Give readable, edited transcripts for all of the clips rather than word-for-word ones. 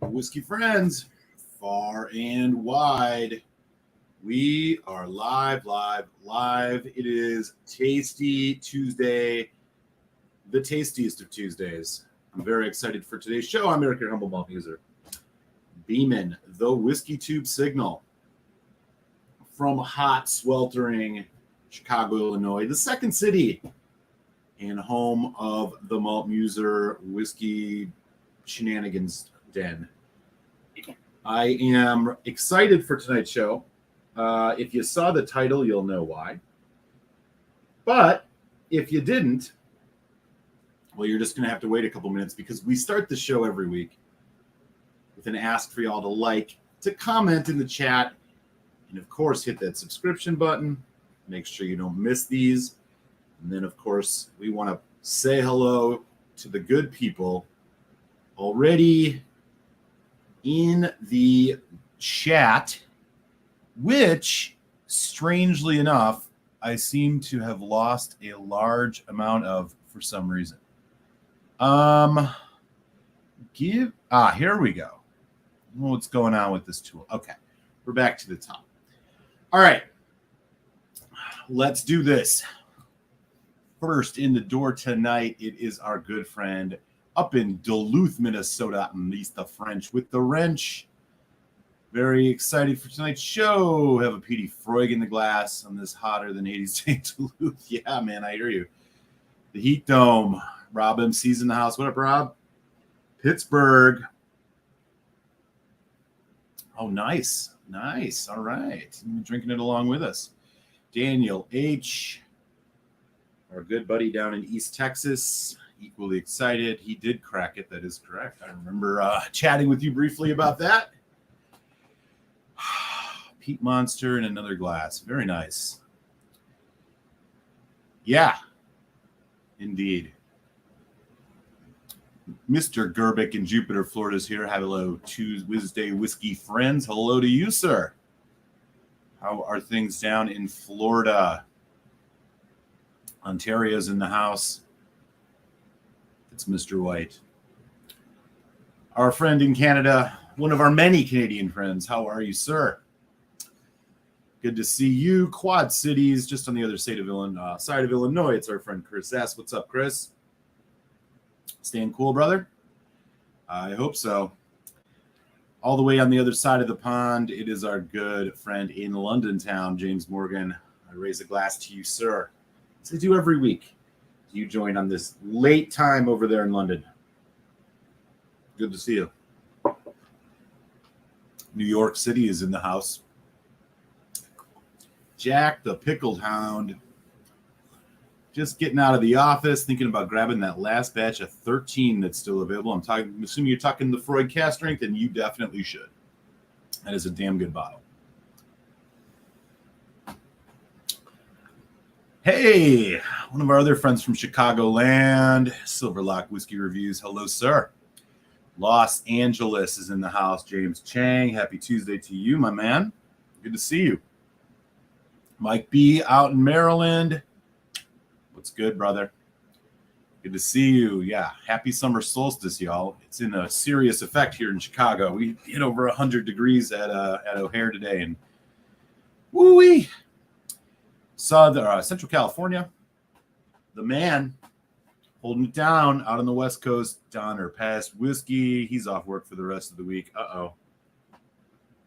Whiskey friends, far and wide. We are live. It is Tasty Tuesday, the tastiest of Tuesdays. I'm very excited for today's show. I'm Eric, your humble malt user. Beeman, the Whiskey Tube Signal from hot, sweltering Chicago, Illinois, the second city and home of the Malt Muser Whiskey Shenanigans Den. I am excited for tonight's show. If you saw the title, you'll know why. But if you didn't, well, you're just going to have to wait a couple minutes because we start the show every week with an ask for y'all to like, to comment in the chat, and of course, hit that subscription button. Make sure you don't miss these. And then, of course, we want to say hello to the good people already in the chat, which, strangely enough, I seem to have lost a large amount of for some reason. Here we go. What's going on with this tool? Okay, we're back to the top. All right, let's do this. First in the door tonight, it is our good friend up in Duluth, Minnesota, Mr. French with the wrench. Very excited for tonight's show. Have a Petey Laphroaig in the glass on this hotter than 80s day in Duluth. Yeah, man, I hear you. The Heat Dome. Rob MC's in the house. What up, Rob? Pittsburgh. Oh, nice. Nice. All right. Drinking it along with us. Daniel H., our good buddy down in East Texas, equally excited. He did crack it. That is correct. I remember chatting with you briefly about that. Peat Monster in another glass. Very nice. Yeah, indeed. Mr. Gerbic in Jupiter, Florida is here. Hello, Tuesday Whiskey friends. Hello to you, sir. How are things down in Florida? Ontario's in the house. It's Mr. White. Our friend in Canada, one of our many Canadian friends. How are you, sir? Good to see you. Quad Cities, just on the other side of Illinois. It's our friend Chris S. What's up, Chris? Staying cool, brother? I hope so. All the way on the other side of the pond, it is our good friend in London town, James Morgan. I raise a glass to you, sir. As I do every week. You join on this late time over there in London. Good to see you. New York City is in the house. Jack the Pickled Hound. Just getting out of the office, thinking about grabbing that last batch of 13 that's still available. I'm assuming you're talking the Laphroaig cast strength, and you definitely should. That is a damn good bottle. Hey, one of our other friends from Chicagoland, Silverlock Whiskey Reviews. Hello, sir. Los Angeles is in the house. James Chang, happy Tuesday to you, my man. Good to see you. Mike B out in Maryland. What's good, brother? Good to see you. Yeah, happy summer solstice, y'all. It's in a serious effect here in Chicago. We hit over 100 degrees at O'Hare today, and woo-wee. Saw the Central California, the man holding it down out on the West Coast. Donner passed whiskey. He's off work for the rest of the week. Uh-oh.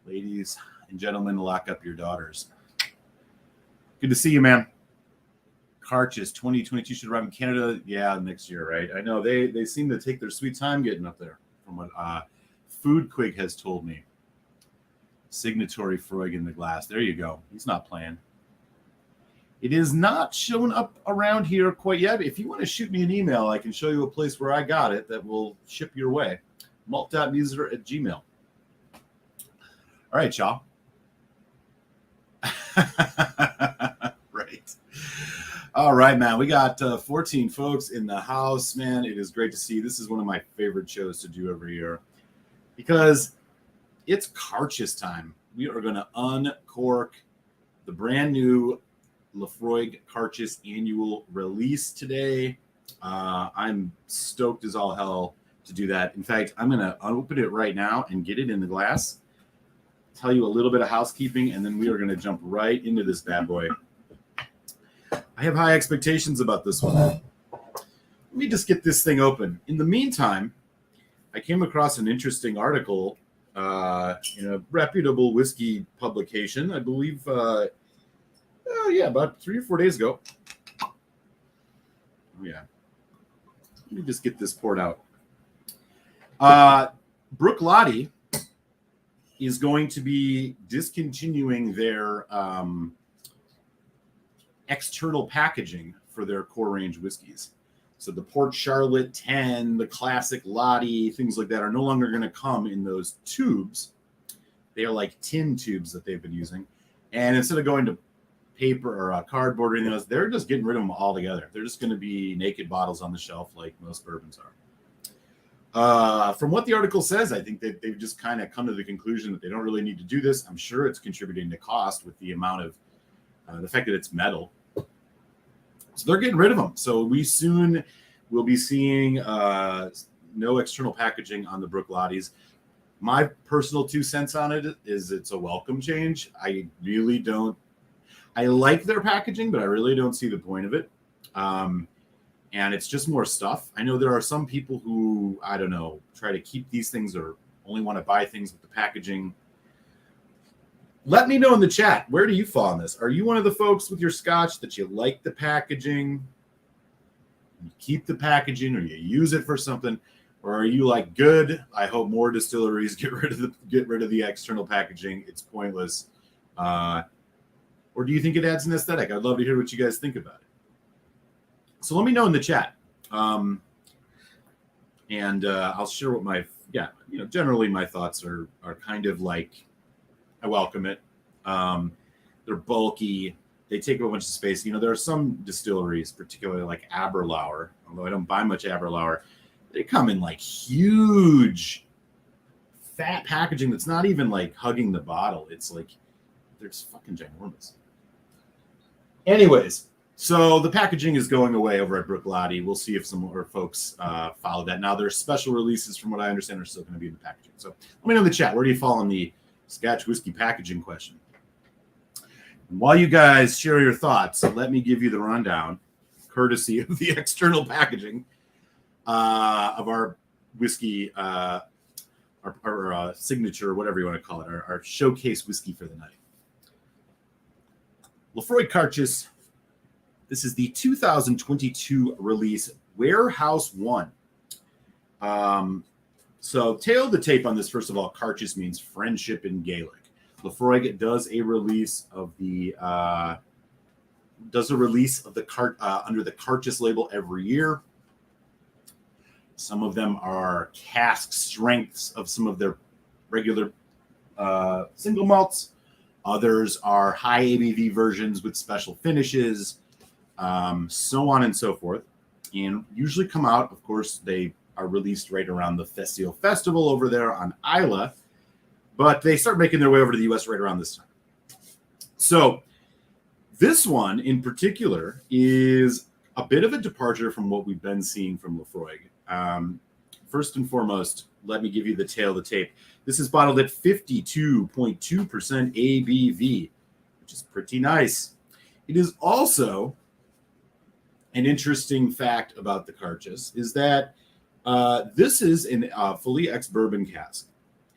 Ladies and gentlemen, lock up your daughters. Good to see you, man. Carchis 2022 should arrive in Canada. Yeah, next year, right? I know they seem to take their sweet time getting up there, from what Foodquig has told me. Signatory Laphroaig in the glass. There you go. He's not playing. It is not shown up around here quite yet. If you want to shoot me an email, I can show you a place where I got it that will ship your way. malt.muser@gmail. All right, y'all. Right. All right, man. We got 14 folks in the house, man. It is great to see you. This is one of my favorite shows to do every year because it's Carchis time. We are going to uncork the brand new Laphroaig Cairdeas annual release today. I'm stoked as all hell to do that. In fact, I'm going to open it right now and get it in the glass, tell you a little bit of housekeeping, and then we are going to jump right into this bad boy. I have high expectations about this one. Let me just get this thing open. In the meantime, I came across an interesting article in a reputable whiskey publication, I believe, about 3 or 4 days ago. Oh, yeah. Let me just get this poured out. Bruichladdich is going to be discontinuing their external packaging for their core range whiskeys. So the Port Charlotte 10, the classic Lottie, things like that are no longer going to come in those tubes. They are like tin tubes that they've been using. And instead of going to paper or cardboard or anything else, they're just getting rid of them altogether. They're just going to be naked bottles on the shelf like most bourbons are. From what the article says, I think that they've just kind of come to the conclusion that they don't really need to do this. I'm sure it's contributing to cost with the amount of the fact that it's metal. So they're getting rid of them. So we soon will be seeing no external packaging on the Bruichladdich. My personal 2 cents on it is it's a welcome change. I like their packaging, but I really don't see the point of it. And it's just more stuff. I know there are some people who, I don't know, try to keep these things or only want to buy things with the packaging. Let me know in the chat, where do you fall on this? Are you one of the folks with your scotch that you like the packaging, you keep the packaging, or you use it for something? Or are you like, good, I hope more distilleries get rid of the external packaging, it's pointless? Or do you think it adds an aesthetic? I'd love to hear what you guys think about it. So let me know in the chat. And I'll share what generally my thoughts are kind of like, I welcome it. They're bulky. They take up a bunch of space. There are some distilleries, particularly like Aberlour, although I don't buy much Aberlour, they come in like huge fat packaging that's not even like hugging the bottle. It's like, they're just fucking ginormous. Anyways, so the packaging is going away over at Bruichladdich. We'll see if some more folks follow that. Now, there's special releases, from what I understand, are still going to be in the packaging. So let me know in the chat, where do you fall on the Scotch whiskey packaging question? And while you guys share your thoughts, let me give you the rundown, courtesy of the external packaging of our whiskey, our signature, whatever you want to call it, our showcase whiskey for the night. Laphroaig Cairdeas. This is the 2022 release, Warehouse 1. So tail of the tape on this, first of all, Cairdeas means friendship in Gaelic. Laphroaig does a release of the under the Cairdeas label every year. Some of them are cask strengths of some of their regular single malts. Others are high ABV versions with special finishes, so on and so forth. And usually come out, of course, they are released right around the Festio Festival over there on Islay, but they start making their way over to the US right around this time. So this one in particular is a bit of a departure from what we've been seeing from Laphroaig. First and foremost, let me give you the tail of the tape. This is bottled at 52.2% ABV, which is pretty nice. It is also an interesting fact about the Cairdeas is that this is a fully ex-bourbon cask,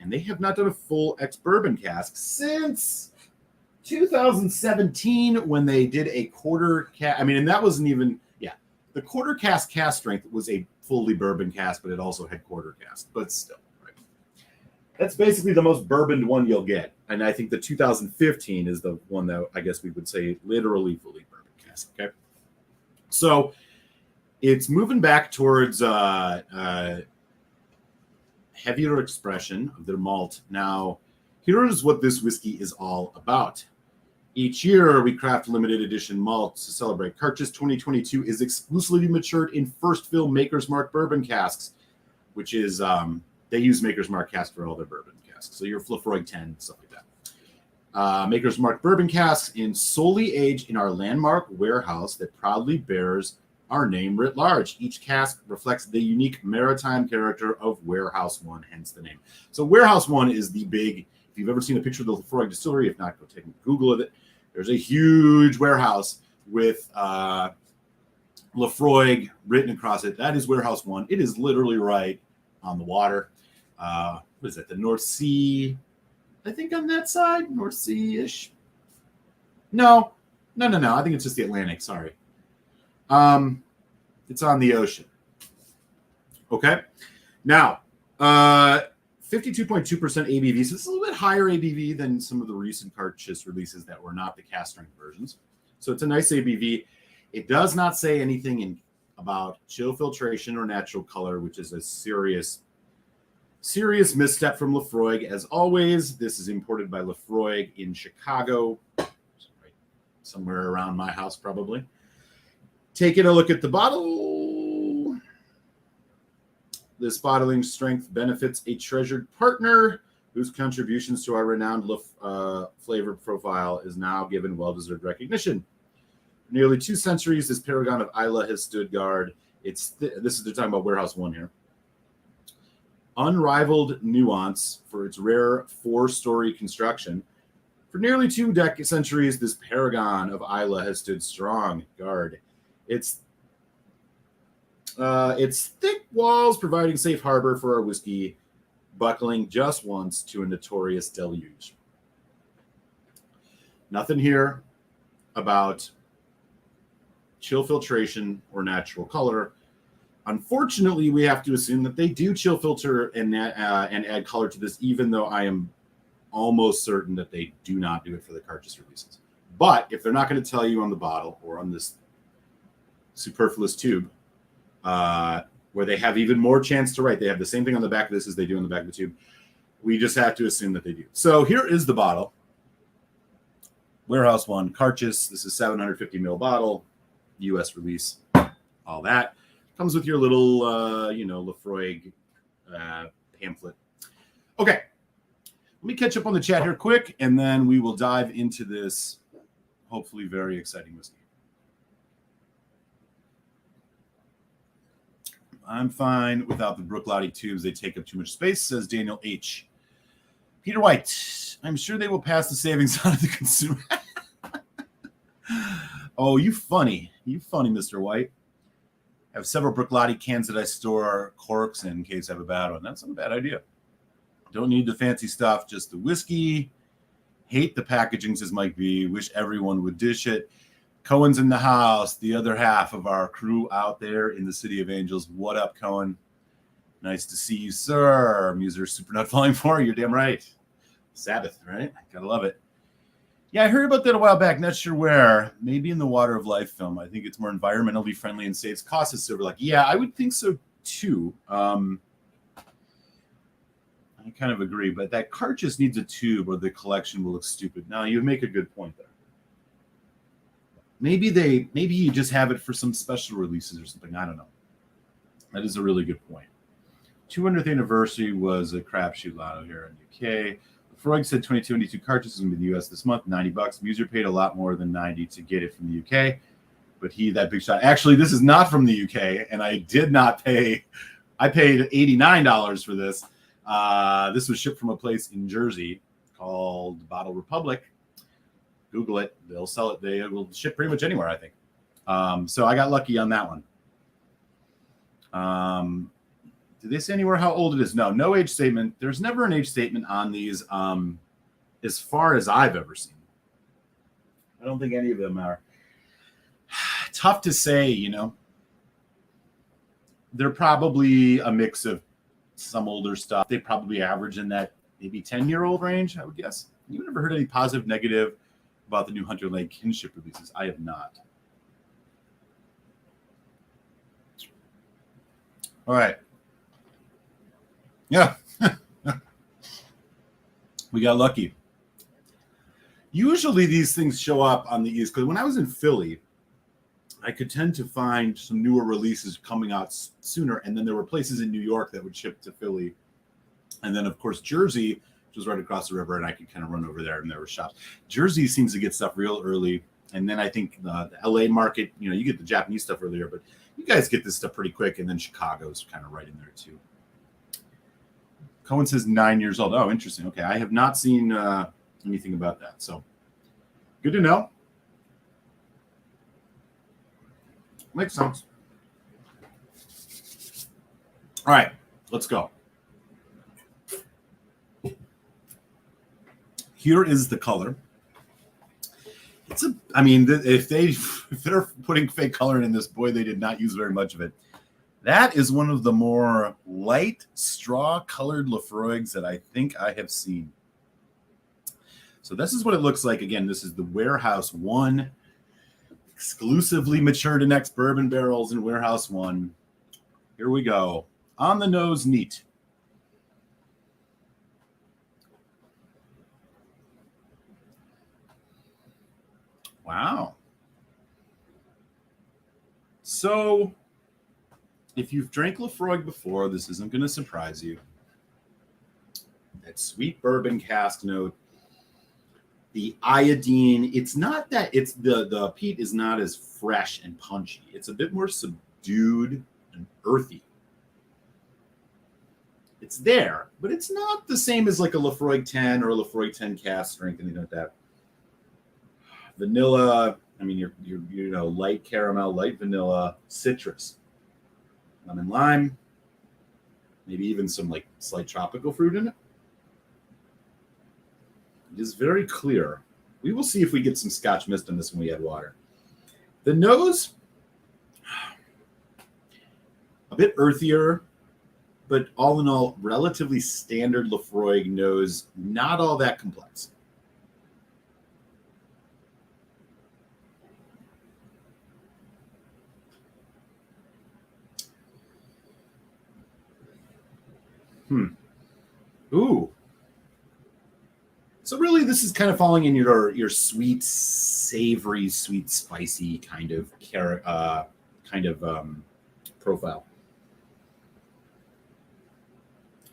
and they have not done a full ex-bourbon cask since 2017 when they did a quarter cask. I mean, and that wasn't even, the quarter cask strength was a fully bourbon cask, but it also had quarter cask, but still, right? That's basically the most bourboned one you'll get. And I think the 2015 is the one that I guess we would say literally fully bourbon cask, okay? So it's moving back towards heavier expression of their malt. Now, here is what this whiskey is all about. Each year, we craft limited edition malts to celebrate. Cairdeas 2022 is exclusively matured in first fill Maker's Mark bourbon casks, which is, they use Maker's Mark casks for all their bourbon casks. So your Laphroaig 10, stuff like that. Maker's Mark bourbon casks in solely aged in our landmark warehouse that proudly bears our name writ large. Each cask reflects the unique maritime character of Warehouse One, hence the name. So Warehouse One is the big, if you've ever seen a picture of the Laphroaig distillery, if not, go take a Google of it. There's a huge warehouse with Laphroaig written across it. That is Warehouse One. It is literally right on the water. What is that? The North Sea, I think on that side, North Sea-ish. No. I think it's just the Atlantic. Sorry. It's on the ocean. Okay. Now, 52.2% ABV. So it's a little bit higher ABV than some of the recent Cartius releases that were not the cast strength versions. So it's a nice ABV. It does not say anything about chill filtration or natural color, which is a serious misstep from Laphroaig. As always, this is imported by Laphroaig in Chicago, somewhere around my house probably. Taking a look at the bottle. This bottling strength benefits a treasured partner whose contributions to our renowned flavor profile is now given well-deserved recognition. For nearly 2 centuries, this paragon of Islay has stood guard. They're talking about Warehouse One here. Unrivaled nuance for its rare 4-story construction. For nearly 2 centuries, this paragon of Islay has stood strong guard. Its thick walls providing safe harbor for our whiskey, buckling just once to a notorious deluge. Nothing here about chill filtration or natural color. Unfortunately, we have to assume that they do chill filter and add color to this, even though I am almost certain that they do not do it for the Cartius releases. But if they're not going to tell you on the bottle or on this superfluous tube, where they have even more chance to write, they have the same thing on the back of this as they do on the back of the tube, we just have to assume that they do. So here is the bottle. Warehouse One Cartius. This is 750 ml bottle, U.S. release, all that. Comes with your little, Laphroaig pamphlet. Okay. Let me catch up on the chat here quick, and then we will dive into this hopefully very exciting whiskey. I'm fine without the Bruichladdich tubes. They take up too much space, says Daniel H. Peter White, I'm sure they will pass the savings on to the consumer. Oh, you funny, Mr. White. I have several Bruichladdich cans that I store corks in case I have a bad one. That's not a bad idea. Don't need the fancy stuff, just the whiskey. Hate the packaging, says Mike B. Wish everyone would dish it. Cohen's in the house, the other half of our crew out there in the City of Angels. What up, Cohen? Nice to see you, sir. Muser Super Nut Falling 4. You're damn right. Sabbath, right? Gotta love it. Yeah, I heard about that a while back. Not sure where. Maybe in the Water of Life film. I think it's more environmentally friendly and saves costs. As silver. Like, yeah, I would think so too. I kind of agree, but that cart just needs a tube, or the collection will look stupid. Now, you make a good point there. Maybe you just have it for some special releases or something. I don't know. That is a really good point. 200th anniversary was a crapshoot lotto here in the UK. Laphroaig said 2022 cartridges in the US this month, $90. Muser paid a lot more than $90 to get it from the UK, but that big shot. Actually, this is not from the UK, and I did not pay. I paid $89 for this. This was shipped from a place in Jersey called Bottle Republic. Google it. They'll sell it. They will ship pretty much anywhere, I think. So I got lucky on that one. Did they say anywhere how old it is? No age statement. There's never an age statement on these, as far as I've ever seen. I don't think any of them are. Tough to say, They're probably a mix of some older stuff. They probably average in that maybe 10-year-old range, I would guess. You've never heard any positive, negative about the new Hunter Lake Kinship releases? I have not. All right. Yeah. We got lucky. Usually these things show up on the East, because when I was in Philly, I could tend to find some newer releases coming out sooner, and then there were places in New York that would ship to Philly. And then, of course, Jersey, which was right across the river, and I could kind of run over there, and there were shops. Jersey seems to get stuff real early. And then I think the LA market, you get the Japanese stuff earlier, but you guys get this stuff pretty quick. And then Chicago's kind of right in there too. Cohen says 9 years old. Oh, interesting. Okay. I have not seen anything about that. So good to know. Makes sense. All right, let's go. Here is the color. If they're putting fake color in this, boy, they did not use very much of it. That is one of the more light straw-colored Laphroaigs that I think I have seen. So this is what it looks like. Again, this is the Warehouse 1, exclusively matured in ex-bourbon barrels in Warehouse 1. Here we go. On the nose, neat. Wow. So, if you've drank Laphroaig before, this isn't going to surprise you. That sweet bourbon cask note. The iodine, it's not that, it's the peat is not as fresh and punchy. It's a bit more subdued and earthy. It's there, but it's not the same as like a Laphroaig 10 or a Laphroaig 10 cask or anything like that. Vanilla, light caramel, light vanilla, citrus, lemon lime, maybe even some like slight tropical fruit in it. It is very clear. We will see if we get some Scotch mist in this when we add water. The nose, a bit earthier, but all in all, relatively standard Laphroaig nose, not all that complex. Ooh. So really, this is kind of falling in your sweet, savory, sweet, spicy kind of profile.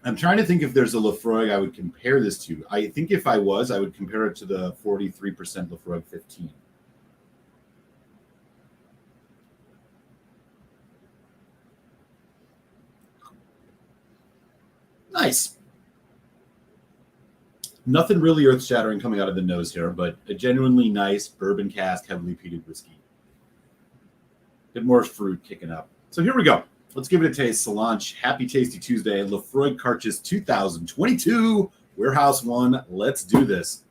I'm trying to think if there's a Laphroaig I would compare this to. I think if I would compare it to the 43% Laphroaig 15. Nice. Nothing really earth-shattering coming out of the nose here, but a genuinely nice bourbon cask, heavily peated whiskey. Bit more fruit kicking up. So here we go. Let's give it a taste. Solange, happy tasty Tuesday. Laphroaig Cairdeas 2022, Warehouse 1. Let's do this.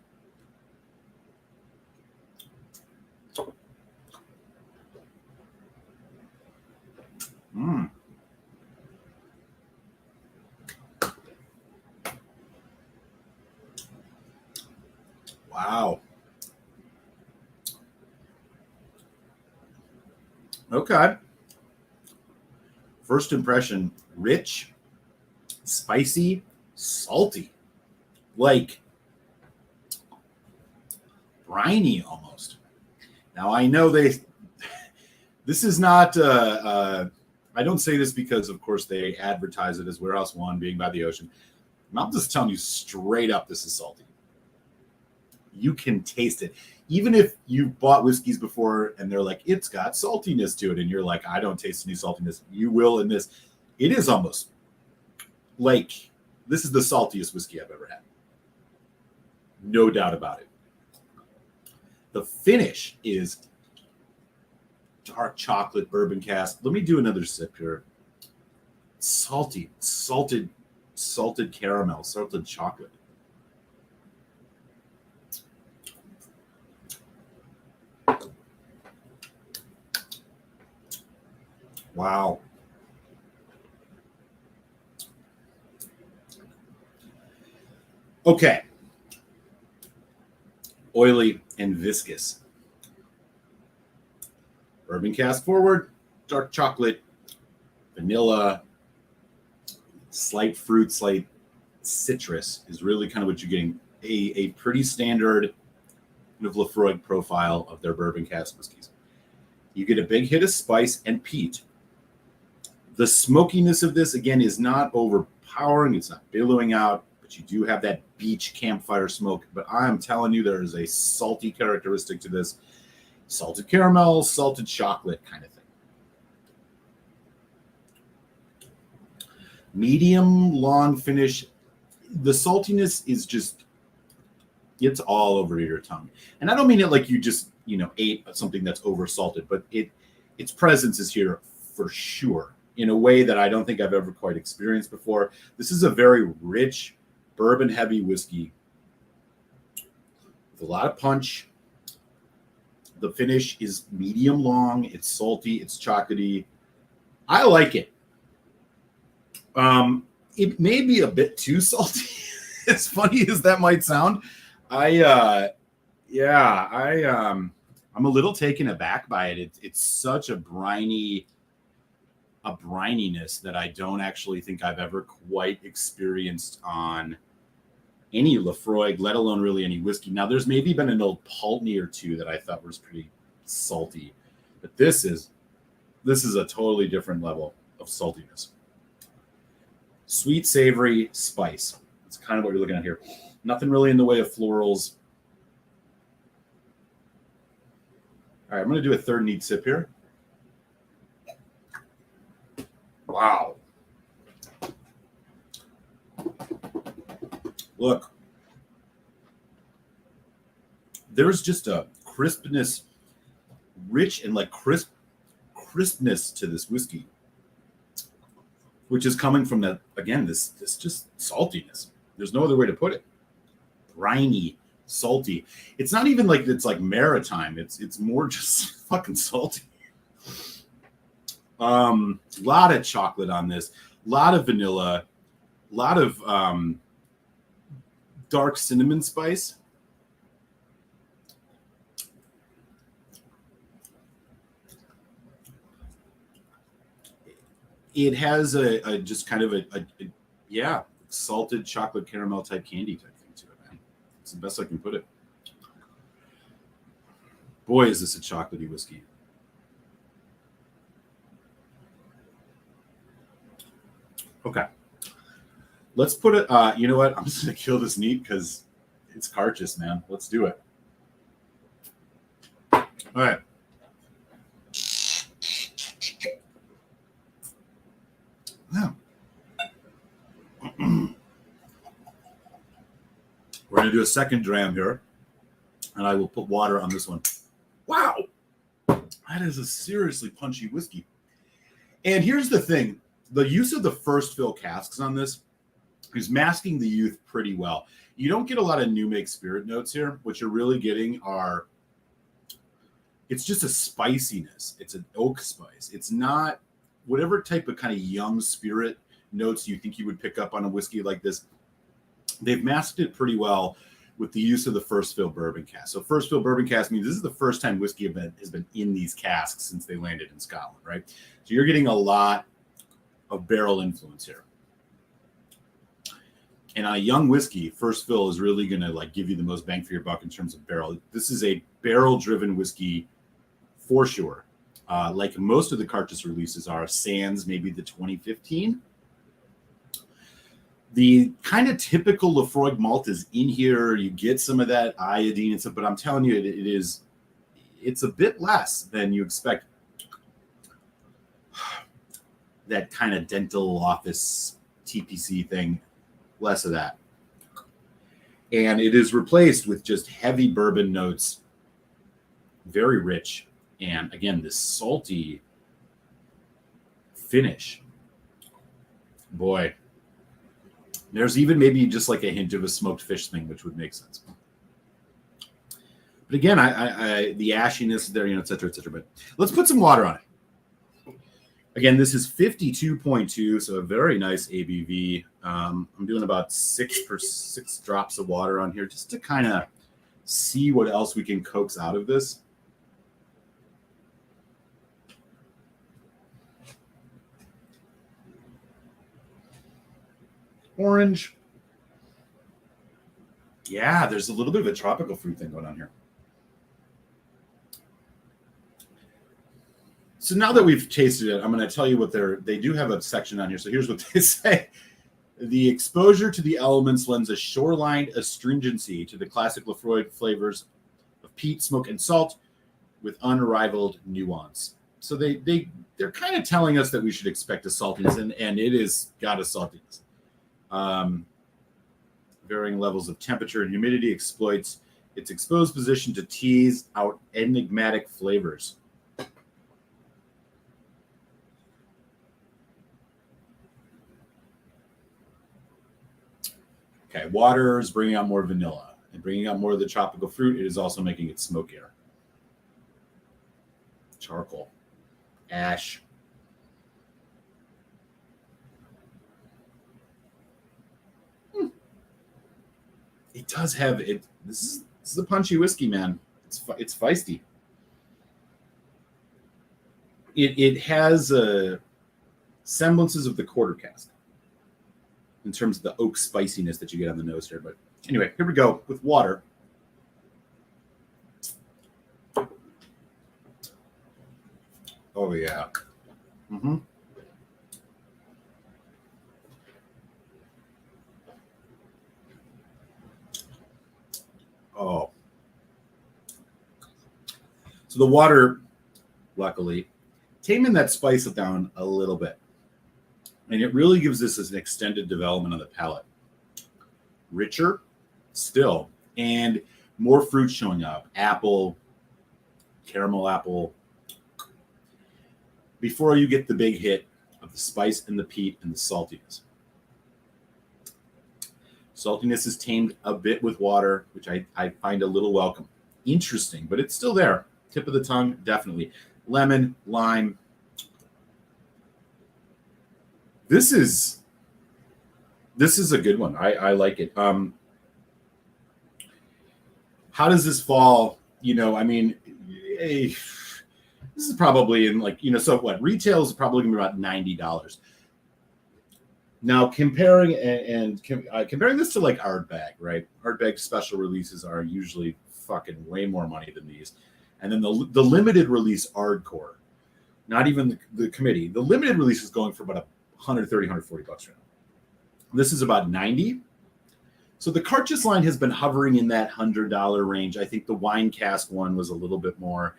Wow. Okay. First impression, rich, spicy, salty, like briny almost. Now I know this is not, I don't say this because of course they advertise it as Warehouse 1 being by the ocean. I'm just telling you straight up, this is salty. You can taste it. Even if you've bought whiskeys before and they're like, it's got saltiness to it, and you're like, I don't taste any saltiness. You will in this. It is almost like this is the saltiest whiskey I've ever had. No doubt about it. The finish is dark chocolate bourbon cask. Let me do another sip here. Salty, salted caramel, salted chocolate. Wow. Okay. Oily and viscous. Bourbon cask forward, dark chocolate, vanilla, slight fruit, slight citrus is really kind of what you're getting. A pretty standard kind of Laphroaig profile of their bourbon cask whiskeys. You get a big hit of spice and peat. The smokiness of this, again, is not overpowering. It's not billowing out, but you do have that beach campfire smoke. But I am telling you, there is a salty characteristic to this. salted caramel, salted chocolate kind of thing. Medium long finish. The saltiness is just, it's all over your tongue. And I don't mean it like you just, ate something that's over salted, but its presence is here for sure in a way that I don't think I've ever quite experienced before. This is a very rich, bourbon heavy whiskey with a lot of punch. The finish is medium long. It's salty. It's chocolatey. I like it. It may be a bit too salty. As funny as that might sound, I'm a little taken aback by it. It's such a brininess that I don't actually think I've ever quite experienced on any Laphroaig, let alone really any whiskey. Now, there's maybe been an old Pulteney or two that I thought was pretty salty, but this is a totally different level of saltiness. Sweet, savory, spice. That's kind of what you're looking at here. Nothing really in the way of florals. All right, I'm going to do a third neat sip here. Wow. Look. There's just a crispness, rich and like crispness to this whiskey, which is coming from that, again, this just saltiness. There's no other way to put it. Briny, salty. It's not even like it's like maritime. It's more just fucking salty. A lot of chocolate on this, a lot of vanilla, a lot of dark cinnamon spice. It has a just kind of a salted chocolate caramel type candy type thing to it, man. It's the best I can put it. Boy, is this a chocolatey whiskey. Okay. Let's put it, you know what? I'm just going to kill this neat because it's Cairdeas, man. Let's do it. All right. Yeah. We're going to do a second dram here, and I will put water on this one. Wow. That is a seriously punchy whiskey. And here's the thing. The use of the first fill casks on this is masking the youth pretty well. You don't get a lot of new make spirit notes here. What you're really getting are, it's just a spiciness. It's an oak spice. It's not whatever type of kind of young spirit notes you think you would pick up on a whiskey like this. They've masked it pretty well with the use of the first fill bourbon cask. So first fill bourbon cask means this is the first time whiskey has been in these casks since they landed in Scotland, right? So you're getting a lot of barrel influence here. And on a young whiskey, first fill is really going to like give you the most bang for your buck in terms of barrel. This is a barrel-driven whiskey for sure. Like most of the Cairdeas releases are, sans maybe the 2015. The kind of typical Laphroaig malt is in here. You get some of that iodine and stuff, but I'm telling you, it's a bit less than you expect. That kind of dental office TPC thing, less of that. And it is replaced with just heavy bourbon notes, very rich. And again, this salty finish. Boy, there's even maybe just like a hint of a smoked fish thing, which would make sense. But again, I the ashiness there, et cetera, et cetera. But let's put some water on it. Again, this is 52.2, so a very nice ABV. I'm doing about 6 drops of water on here just to kind of see what else we can coax out of this. Orange. Yeah, there's a little bit of a tropical fruit thing going on here. So now that we've tasted it, I'm going to tell you what they do have a section on here. So here's what they say. The exposure to the elements lends a shoreline astringency to the classic Laphroaig flavors of peat, smoke, and salt. with unrivaled nuance. So they're kind of telling us that we should expect a saltiness, and it is got a saltiness. Varying levels of temperature and humidity exploits its exposed position to tease out enigmatic flavors. Okay, water is bringing out more vanilla and bringing out more of the tropical fruit. It is also making it smokier. Charcoal, ash. It does have it. This is a punchy whiskey, man. It's feisty. It has semblances of the quarter cask in terms of the oak spiciness that you get on the nose here. But anyway, here we go with water. Oh yeah. Mm-hmm. Oh. So the water, luckily, taming that spice down a little bit. And it really gives this as an extended development on the palate. Richer still, and more fruit showing up. Apple, caramel apple. Before you get the big hit of the spice and the peat and the saltiness. Saltiness is tamed a bit with water, which I find a little welcome. Interesting, but it's still there. Tip of the tongue, definitely. Lemon, lime. This is a good one. I like it. How does this fall? I mean, this is probably in so what? Retail is probably going to be about $90. Now, comparing this to like Ardbeg, right? Ardbeg special releases are usually fucking way more money than these. And then the limited release Ardcore, not even the committee. The limited release is going for about $130, $140 right now. This is about $90. So the Cairdeas line has been hovering in that $100 range. I think the wine cask one was a little bit more.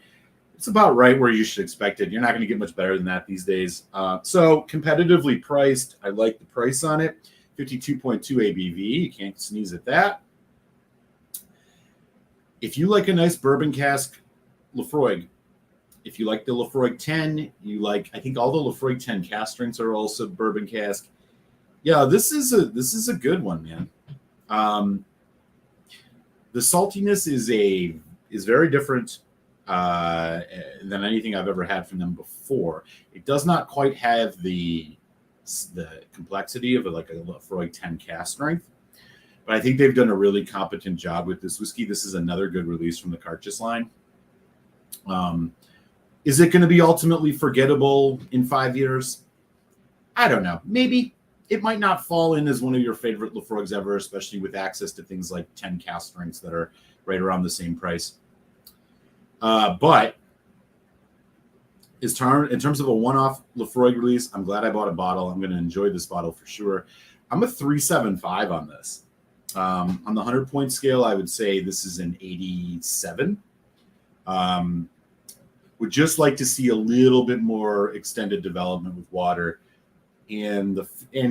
It's about right where you should expect it. You're not going to get much better than that these days. So competitively priced. I like the price on it. 52.2 ABV. You can't sneeze at that. If you like a nice bourbon cask Laphroaig, if you like the Laphroaig 10, I think all the Laphroaig 10 cask strengths are also bourbon cask. Yeah, this is a good one, man. The saltiness is very different than anything I've ever had from them before. It does not quite have the complexity of like a Laphroaig 10 cask strength, but I think they've done a really competent job with this whiskey. This is another good release from the Cairdeas line. Is it going to be ultimately forgettable in 5 years? I don't know. Maybe. It might not fall in as one of your favorite Laphroaigs ever, especially with access to things like 10 cask strengths that are right around the same price. But in terms of a one-off Laphroaig release, I'm glad I bought a bottle. I'm going to enjoy this bottle for sure. I'm a 3.75 on this. On the 100-point scale, I would say this is an 87. Would just like to see a little bit more extended development with water and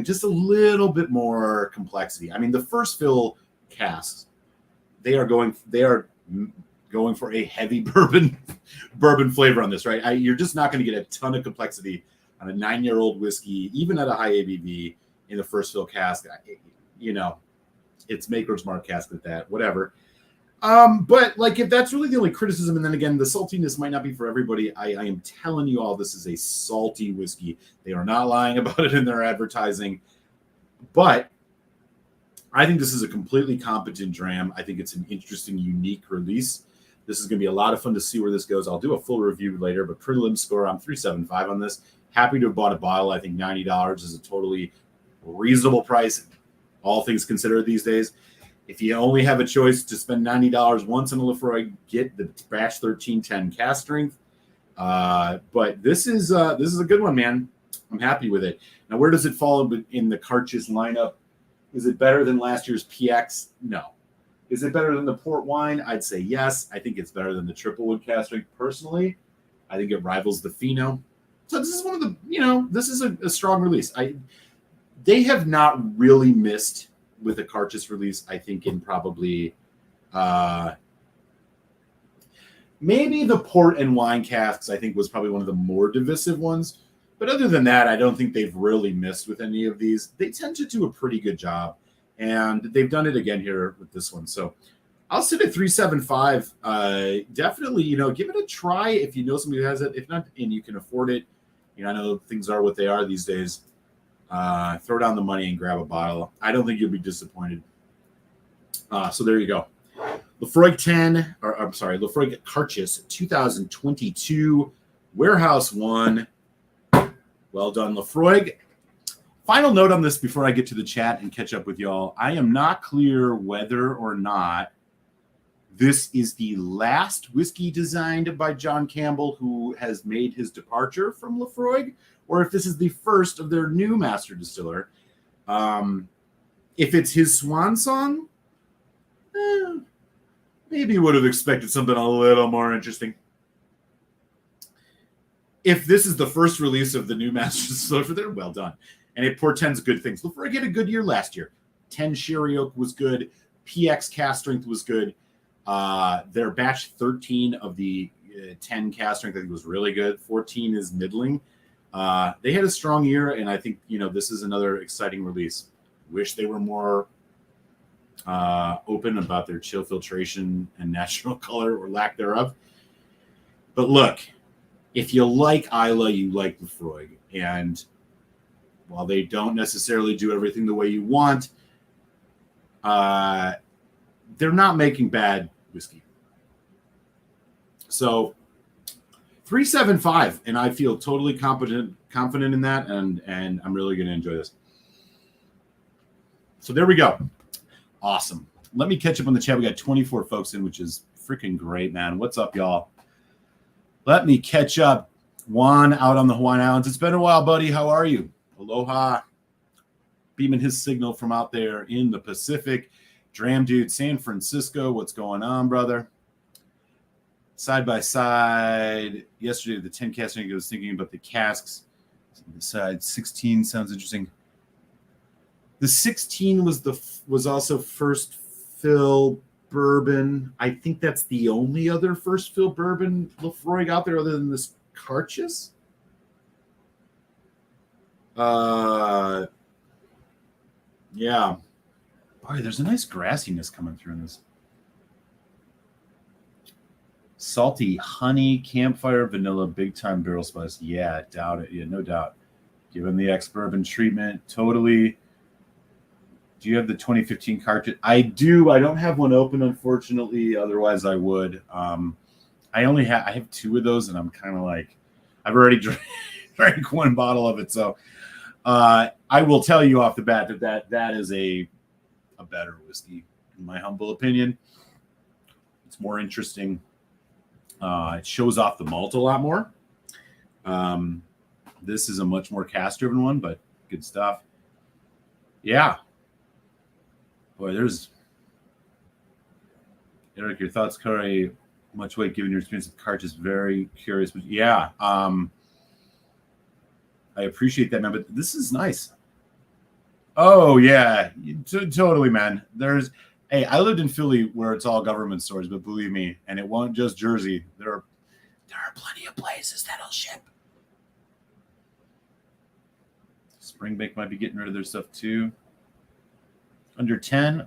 just a little bit more complexity. I mean, the first fill casks, they are going for a heavy bourbon flavor on this, right? You're just not going to get a ton of complexity on a 9-year-old whiskey, even at a high ABV in the first fill cask. It's Maker's Mark cask at that, whatever. But like, if that's really the only criticism, and then again, the saltiness might not be for everybody. I am telling you all, this is a salty whiskey. They are not lying about it in their advertising, but I think this is a completely competent dram. I think it's an interesting, unique release. This is going to be a lot of fun to see where this goes. I'll do a full review later, but prelim score, I'm 3.75 on this. Happy to have bought a bottle. I think $90 is a totally reasonable price, all things considered these days. If you only have a choice to spend $90 once on a Laphroaig, get the Batch 1310 cask strength. But this is a good one, man. I'm happy with it. Now, where does it fall in the Cairdeas lineup? Is it better than last year's PX? No. Is it better than the port wine? I'd say yes. I think it's better than the triple wood cask strength personally. I think it rivals the Pheno. So this is one of the, this is a strong release. They have not really missed with a Cairdeas release, I think, in probably maybe the port and wine casks, I think, was probably one of the more divisive ones. But other than that, I don't think they've really missed with any of these. They tend to do a pretty good job. And they've done it again here with this one. So I'll sit at 375. Definitely, give it a try if you know somebody who has it. If not, and you can afford it, I know things are what they are these days. Throw down the money and grab a bottle. I don't think you'll be disappointed. So there you go. Laphroaig Laphroaig Cairdeas 2022 Warehouse 1. Well done, Laphroaig. Final note on this before I get to the chat and catch up with y'all. I am not clear whether or not this is the last whiskey designed by John Campbell, who has made his departure from Laphroaig, or if this is the first of their new master distiller. If it's his swan song, maybe would have expected something a little more interesting. If this is the first release of the new master distiller for there, well done. And it portends good things. Laphroaig had a good year last year. 10 sherry oak was good. PX cask strength was good. Their batch 13 of the 10 cask strength, I think, was really good. 14 is middling. They had a strong year, and I think, this is another exciting release. Wish they were more open about their chill filtration and natural color or lack thereof. But look, if you like Islay, you like Laphroaig. And while they don't necessarily do everything the way you want, they're not making bad whiskey. So 375, and I feel totally confident in that, and I'm really going to enjoy this. So there we go. Awesome. Let me catch up on the chat. We got 24 folks in, which is freaking great, man. What's up, y'all? Let me catch up. Juan out on the Hawaiian Islands. It's been a while, buddy. How are you? Aloha. Beaming his signal from out there in the Pacific. Dram Dude, San Francisco. What's going on, brother? Side by side. Yesterday, the 10 casting, I was thinking about the casks. Side 16 sounds interesting. The 16 was also first fill bourbon. I think that's the only other first fill bourbon Laphroaig out there other than this Cairdeas. Yeah. Boy, there's a nice grassiness coming through in this. Salty honey, campfire, vanilla, big time barrel spice. Yeah, doubt it. Yeah, no doubt. Given the ex-bourbon treatment, totally. Do you have the 2015 Cairdeas? I do. I don't have one open, unfortunately. Otherwise, I would. I have two of those, and I'm kind of like, I've already drank one bottle of it. So I will tell you off the bat that is a better whiskey, in my humble opinion. It's more interesting. It shows off the malt a lot more. This is a much more cask-driven one, but good stuff. Yeah. Boy, there's Eric. Your thoughts carry much weight given your experience with Cairdeas. Very curious, but yeah, I appreciate that, man. But this is nice. Oh yeah, totally, man. Hey, I lived in Philly where it's all government stores, but believe me, and it won't just Jersey. There are plenty of places that'll ship. Springbank might be getting rid of their stuff too. Under 10?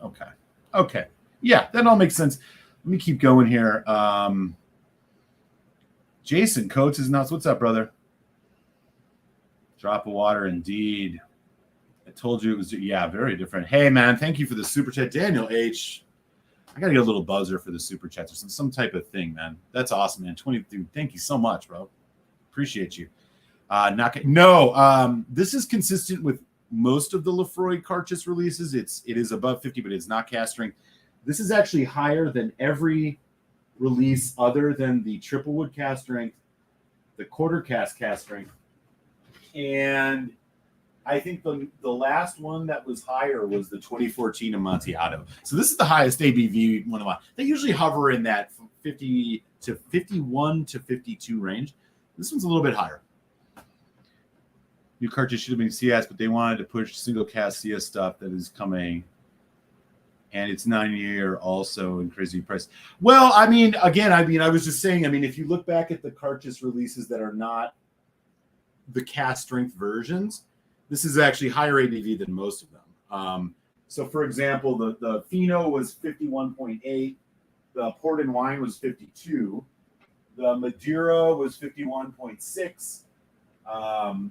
Okay. Yeah, that all makes sense. Let me keep going here. Jason Coates is nuts. What's up, brother? Drop of water, indeed. I told you it was, yeah, very different. Hey, man, thank you for the super chat. Daniel H. I got to get a little buzzer for the super chats or some type of thing, man. That's awesome, man. 23. Thank you so much, bro. Appreciate you. This is consistent with most of the Laphroaig Cairdeas releases. It is above 50, but it's not cask strength. This is actually higher than every release other than the triple wood cask strength, the quarter cask strength, and I think the last one that was higher was the 2014 Amontillado. So this is the highest ABV one of mine. They usually hover in that 50 to 51 to 52 range. This one's a little bit higher. New cartridge should have been CS, but they wanted to push single cast CS stuff that is coming. And it's 9-year also in crazy price. Well, I mean, again, I was just saying, if you look back at the cartridge releases that are not the cast strength versions, this is actually higher ABV than most of them. So, for example, the Fino was 51.8. The Port and Wine was 52. The Madeira was 51.6.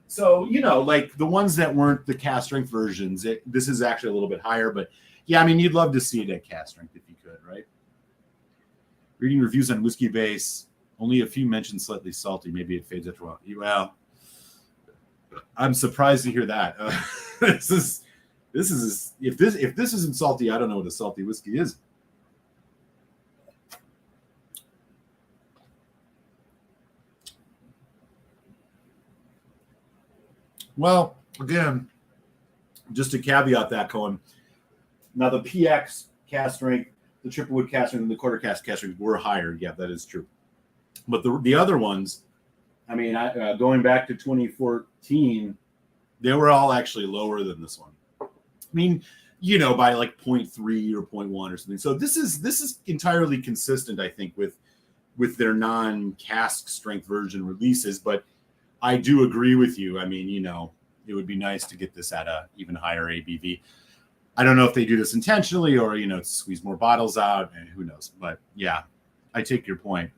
So, like the ones that weren't the cast strength versions, this is actually a little bit higher. But, yeah, you'd love to see it at cast strength if you could, right? Reading reviews on Whiskey Base, only a few mentioned slightly salty. Maybe it fades after a while. Well, I'm surprised to hear that. This is if this isn't salty, I don't know what a salty whiskey is. Well, again, just to caveat that, Cohen. Now the PX cast strength, the triple wood cast strength, and the quarter cast strength were higher. Yeah, that is true. But the other ones, going back to 2014, they were all actually lower than this one. By like 0.3 or 0.1 or something. So this is entirely consistent, I think, with their non-cask strength version releases. But I do agree with you. It would be nice to get this at a even higher ABV. I don't know if they do this intentionally or, to squeeze more bottles out, and who knows. But yeah, I take your point.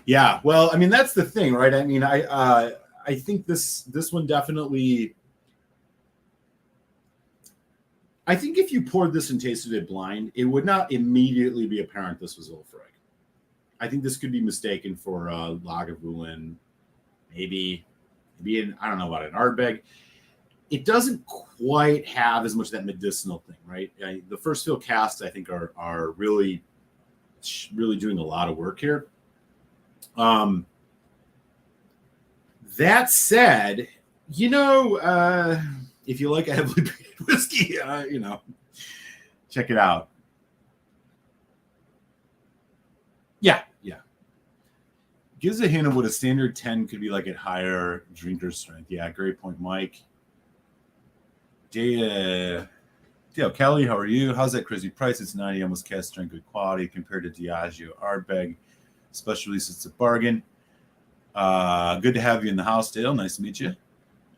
Yeah, well, that's the thing, right? I think this one definitely. I think if you poured this and tasted it blind, it would not immediately be apparent this was Laphroaig. I think this could be mistaken for Lagavulin, maybe I don't know about an Ardbeg. It doesn't quite have as much of that medicinal thing, right? The first fill casts, I think, are really doing a lot of work here. That said, if you like a heavily peated whiskey, check it out. Yeah. Gives a hint of what a standard 10 could be like at higher drinker strength. Yeah, great point, Mike. Dale Kelly, how are you? How's that crazy price? It's 90, almost cast strength, good quality compared to Diageo Ardbeg. Special release, it's a bargain. Good to have you in the house, Dale. Nice to meet you.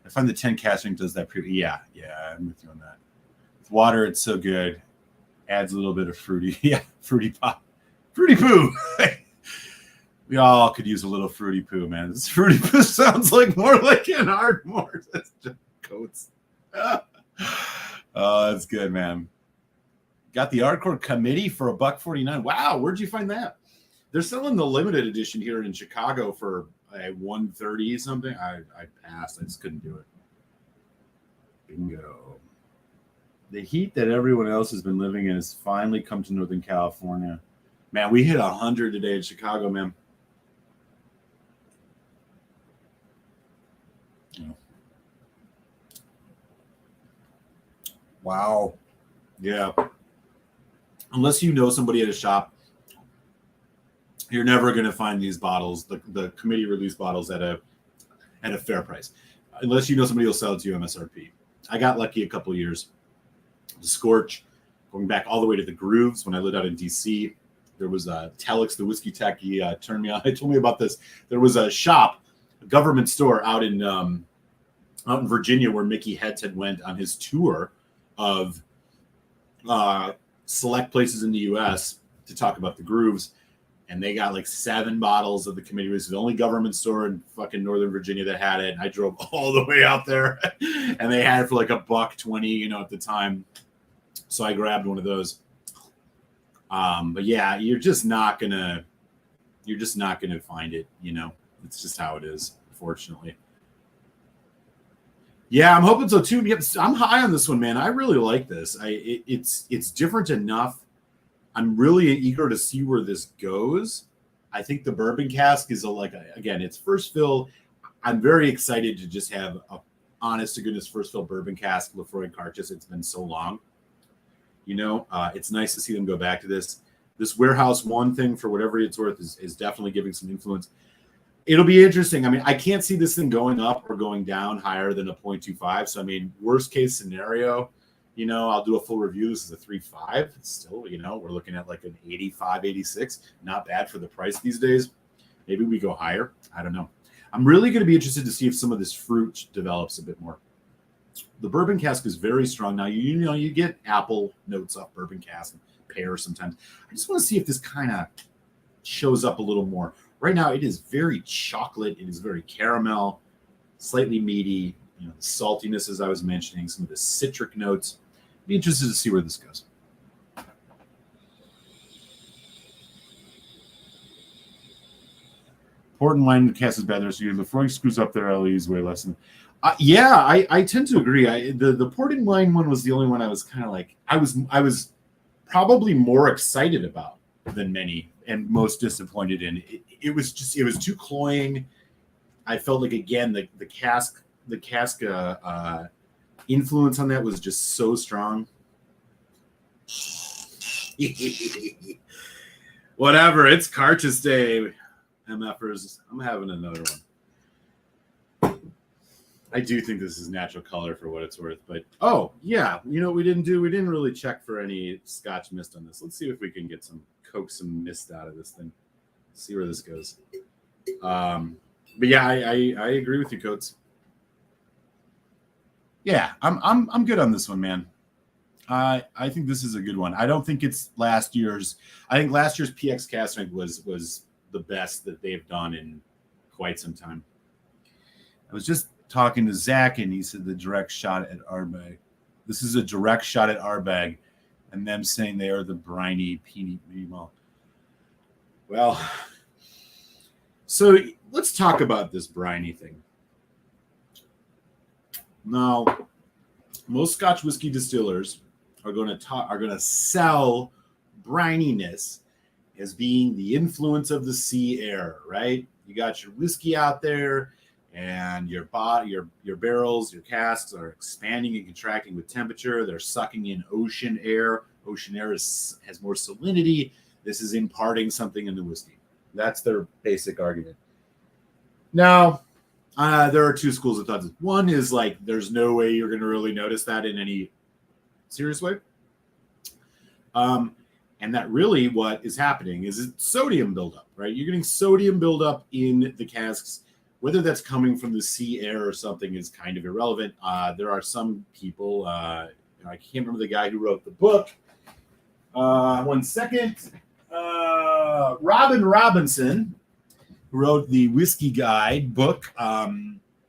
I find the 10 cast strength does that pretty. Yeah, I'm with you on that. With water, it's so good. Adds a little bit of fruity pop. Fruity poo. We all could use a little fruity poo, man. This fruity poo sounds more like an Ardmore. That's just coats. Oh, that's good, man. Got the Uncork committee for $1.49. Wow, where'd you find that? They're selling the limited edition here in Chicago for $130 something. I passed. I just couldn't do it. Bingo. The heat that everyone else has been living in has finally come to Northern California. Man, we hit 100 today in Chicago, man. Wow. Yeah. Unless you know somebody at a shop, you're never going to find these bottles, the committee release bottles at a fair price. Unless you know somebody will sell it to you MSRP. I got lucky a couple of years. The Scorch, going back all the way to the Grooves when I lived out in DC. There was a Telex, the whiskey tech. He turned me on. He told me about this. There was a shop, a government store out in Virginia where Mickey Hetz had went on his tour of select places in the U.S. to talk about the Grooves. And they got 7 bottles of the committee. It was the only government store in fucking Northern Virginia that had it. And I drove all the way out there and they had it for $1.20, at the time. So I grabbed one of those. But yeah, you're just not gonna find it, It's just how it is, unfortunately. Yeah, I'm hoping so too. Yep, I'm high on this one, man. I really like this. It's different enough. I'm really eager to see where this goes. I think the bourbon cask is again, it's first fill. I'm very excited to just have a honest to goodness first fill bourbon cask Laphroaig Cairdeas. It's been so long. It's nice to see them go back to this. This warehouse one thing, for whatever it's worth, is definitely giving some influence. It'll be interesting. I mean, I can't see this thing going up or going down higher than a 0.25. So, I mean, worst case scenario, I'll do a full review. This is a 3.5. Still, we're looking at like an 85, 86. Not bad for the price these days. Maybe we go higher. I don't know. I'm really going to be interested to see if some of this fruit develops a bit more. The bourbon cask is very strong. Now, you get apple notes off bourbon cask and pear sometimes. I just want to see if this kind of shows up a little more. Right now, it is very chocolate. It is very caramel, slightly meaty. The saltiness, as I was mentioning, some of the citric notes. Be interested to see where this goes. Port and wine cask is better. So Laphroaig screws up their LEs way less than. I tend to agree. The port and wine one was the only one I was kind of like I was probably more excited about than many and most disappointed in. It was too cloying. I felt like, again, the cask influence on that was just so strong. Whatever, it's Cairdeas Day, MFers. I'm having another one. I do think this is natural color for what it's worth, but we didn't really check for any Scotch mist on this. Let's see if we can coax some mist out of this thing. See where this goes. But yeah, I agree with you, Coates. Yeah, I'm good on this one, man. I think this is a good one. I don't think it's last year's. I think last year's PX cask strength was the best that they've done in quite some time. I was just talking to Zach, and he said the direct shot at Ardbeg. This is a direct shot at Ardbeg, and them saying they are the briny peony malt. Well, so let's talk about this briny thing. Now, most Scotch whiskey distillers are going to sell brininess as being the influence of the sea air, right? You got your whiskey out there, and your barrels, your casks are expanding and contracting with temperature. They're sucking in ocean air. Ocean air has more salinity. This is imparting something in the whiskey. That's their basic argument. Now, there are two schools of thought. One is like, there's no way you're going to really notice that in any serious way. And that really what is happening is it's sodium buildup, right? You're getting sodium buildup in the casks. Whether that's coming from the sea air or something is kind of irrelevant. There are some people, I can't remember the guy who wrote the book. 1 second. Robin Robinson, who wrote the Whiskey Guide book,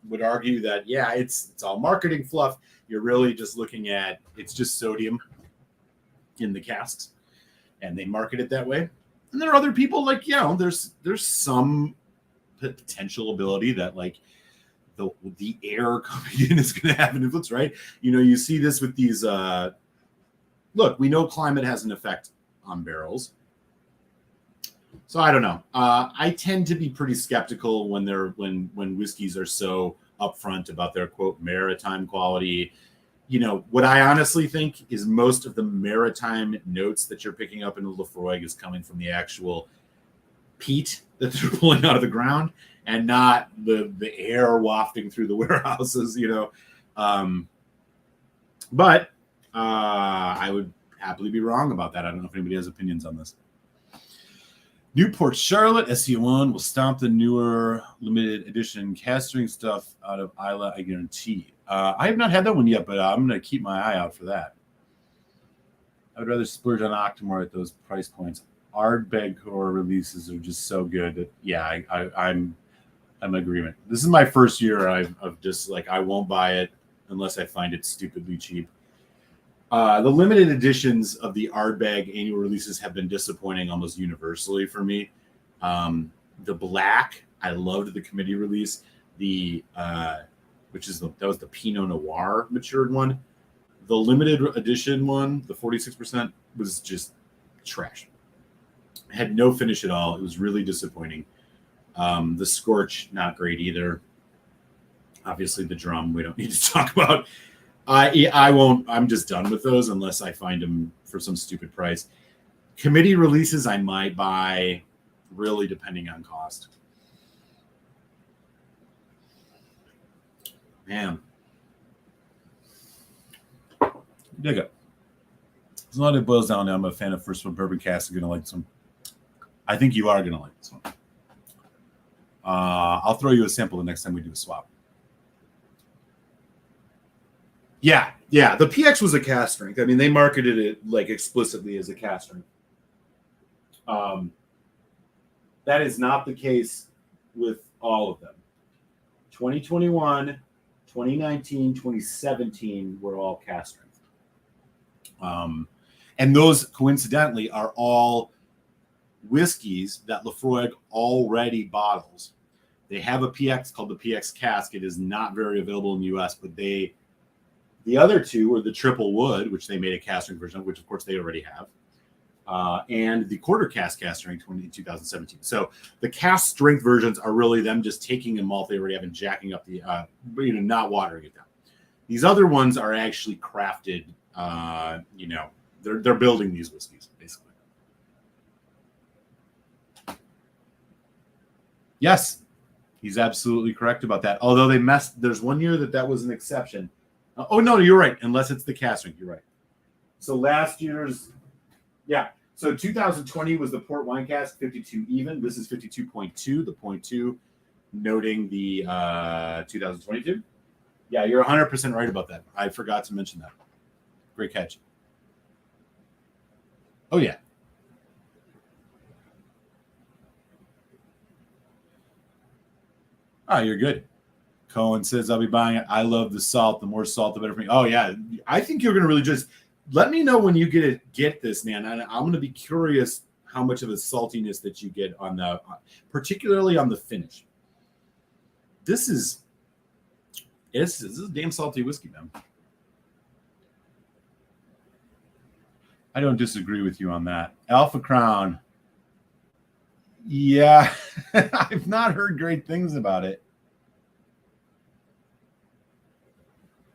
would argue that, it's all marketing fluff. You're really just looking at, it's just sodium in the casks, and they market it that way. And there are other people like, there's some potential ability that like the air coming in is going to have an influence, right? You see this with these, look, we know climate has an effect on barrels. So I don't know. I tend to be pretty skeptical when whiskeys are so upfront about their quote maritime quality. What I honestly think is most of the maritime notes that you're picking up in the Laphroaig is coming from the actual peat that they're pulling out of the ground, and not the air wafting through the warehouses. But I would happily be wrong about that. I don't know if anybody has opinions on this. Newport Charlotte SC1 will stomp the newer limited edition casting stuff out of Isla, I guarantee. I have not had that one yet, but I'm going to keep my eye out for that. I would rather splurge on Octomore at those price points. Ardbeg core releases are just so good that I'm in agreement. This is my first year of just like, I won't buy it unless I find it stupidly cheap. The limited editions of the Ardbeg annual releases have been disappointing almost universally for me. The black, I loved the committee release. That was the Pinot Noir matured one. The limited edition one, the 46%, was just trash. Had no finish at all. It was really disappointing. The scorch, not great either. Obviously, the drum we don't need to talk about. I won't. I'm just done with those unless I find them for some stupid price. Committee releases I might buy, really depending on cost. Man, dig it. There's a lot of it boils down to I'm a fan of first one bourbon casks. You're gonna like some. I think you are gonna like this one. I'll throw you a sample the next time we do a swap. Yeah. The PX was a cask strength. I mean, they marketed it like explicitly as a cask strength. That is not the case with all of them. 2021, 2019, 2017 were all cask strength. And those, coincidentally, are all whiskeys that Laphroaig already bottles. They have a PX called the PX cask. It is not very available in the U.S., but the other two were the triple wood, which they made a cask strength version of, which of course they already have, and the quarter cask strength in 2017. So the cask strength versions are really them just taking a malt they already have and jacking up the, not watering it down. These other ones are actually crafted. They're building these whiskeys basically. Yes, he's absolutely correct about that. Although they messed. There's one year that was an exception. Oh, no, you're right. Unless it's the cask strength. You're right. So last year's, So 2020 was the port wine cask, 52 even. This is 52.2, the 0.2, noting the 2022. Yeah, you're 100% right about that. I forgot to mention that. Great catch. Oh, yeah. Oh, you're good. Cohen says, I'll be buying it. I love the salt. The more salt, the better for me. Oh, yeah. I think you're going to really just let me know when you get this, man. I'm going to be curious how much of a saltiness that you get on the, particularly on the finish. This is a damn salty whiskey, man. I don't disagree with you on that. Alpha Crown. Yeah, I've not heard great things about it.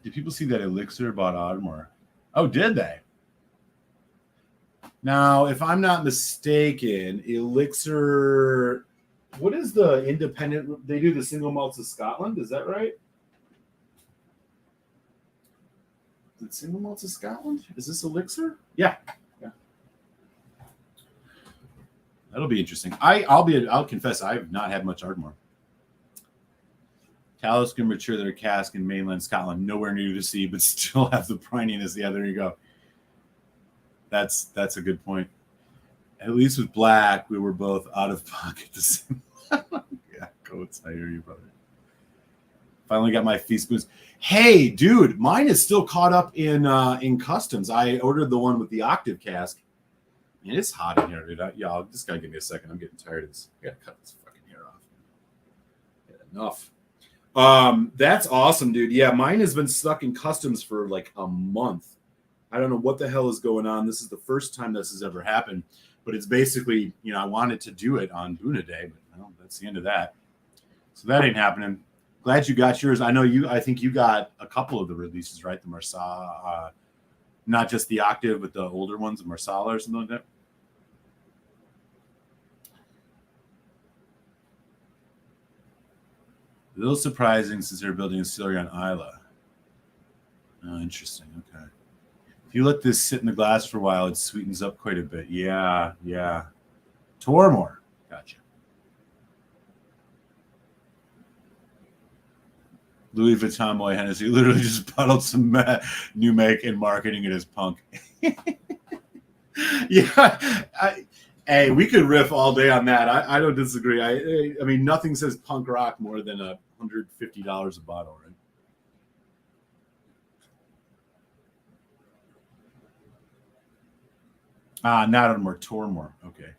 Did people see that Elixir bought Ardmore? Oh, did they? Now, if I'm not mistaken, Elixir, what is the independent? They do the single malts of Scotland. Is that right? Is it single malts of Scotland? Is this Elixir? Yeah. That'll be interesting. I'll confess I've not had much Ardmore. Talisker mature their cask in mainland Scotland, nowhere near the sea, but still have the brininess. Yeah, there you go. That's a good point. At least with black, we were both out of pocket the same. Yeah, Coates, I hear you, brother. Finally got my feast boost. Hey, dude, mine is still caught up in customs. I ordered the one with the octave cask. Man, it's hot in here, dude. Y'all just gotta give me a second. I'm getting tired of this. I gotta cut this fucking hair off. Enough. That's awesome, dude. Yeah, mine has been stuck in customs for like a month. I don't know what the hell is going on. This is the first time this has ever happened, but it's basically, I wanted to do it on Buna Day, but that's the end of that. So that ain't happening. Glad you got yours. I think you got a couple of the releases, right? The Marsala, not just the octave, but the older ones, the Marsala or something like that. A little surprising since they're building a distillery on Isla. Oh, interesting. Okay. If you let this sit in the glass for a while, it sweetens up quite a bit. Yeah. Tormore. Gotcha. Louis Vuitton Moët Hennessy literally just bottled some new make and marketing it as punk. Yeah. Hey, we could riff all day on that. I don't disagree. I mean, nothing says punk rock more than $150 a bottle, right? Not on more Tormore. Okay.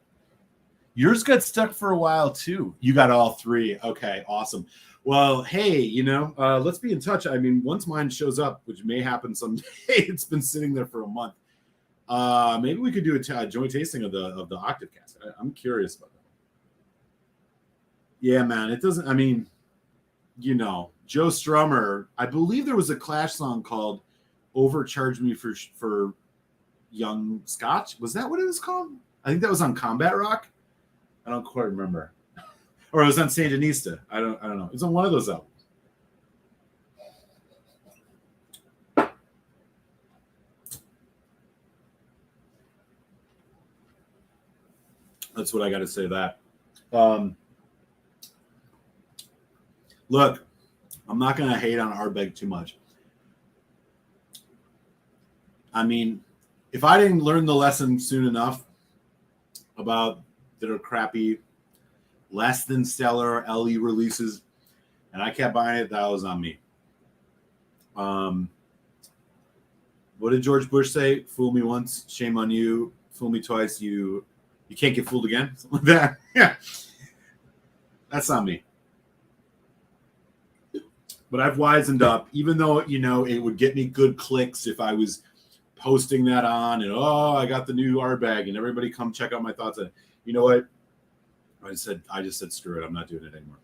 Yours got stuck for a while too. You got all three. Okay, awesome. Well, hey, let's be in touch. I mean, once mine shows up, which may happen someday, it's been sitting there for a month. Maybe we could do a joint tasting of the octave cask. I'm curious about that. Yeah, man. It doesn't. I mean, Joe Strummer. I believe there was a Clash song called "Overcharge Me for Young Scotch." Was that what it was called? I think that was on Combat Rock. I don't quite remember. Or it was on Sandinista. I don't know. It's on one of those albums. That's what I got to say to that. Look, I'm not going to hate on Ardbeg too much. I mean, if I didn't learn the lesson soon enough about that are crappy, less than stellar LE releases, and I kept buying it, that was on me. What did George Bush say? Fool me once, shame on you. Fool me twice, you can't get fooled again. Something like that. Yeah. That's on me. But I've wisened up, even though, it would get me good clicks if I was posting that on and, I got the new Ardbeg and everybody come check out my thoughts on it. You know what? I just said, screw it. I'm not doing it anymore.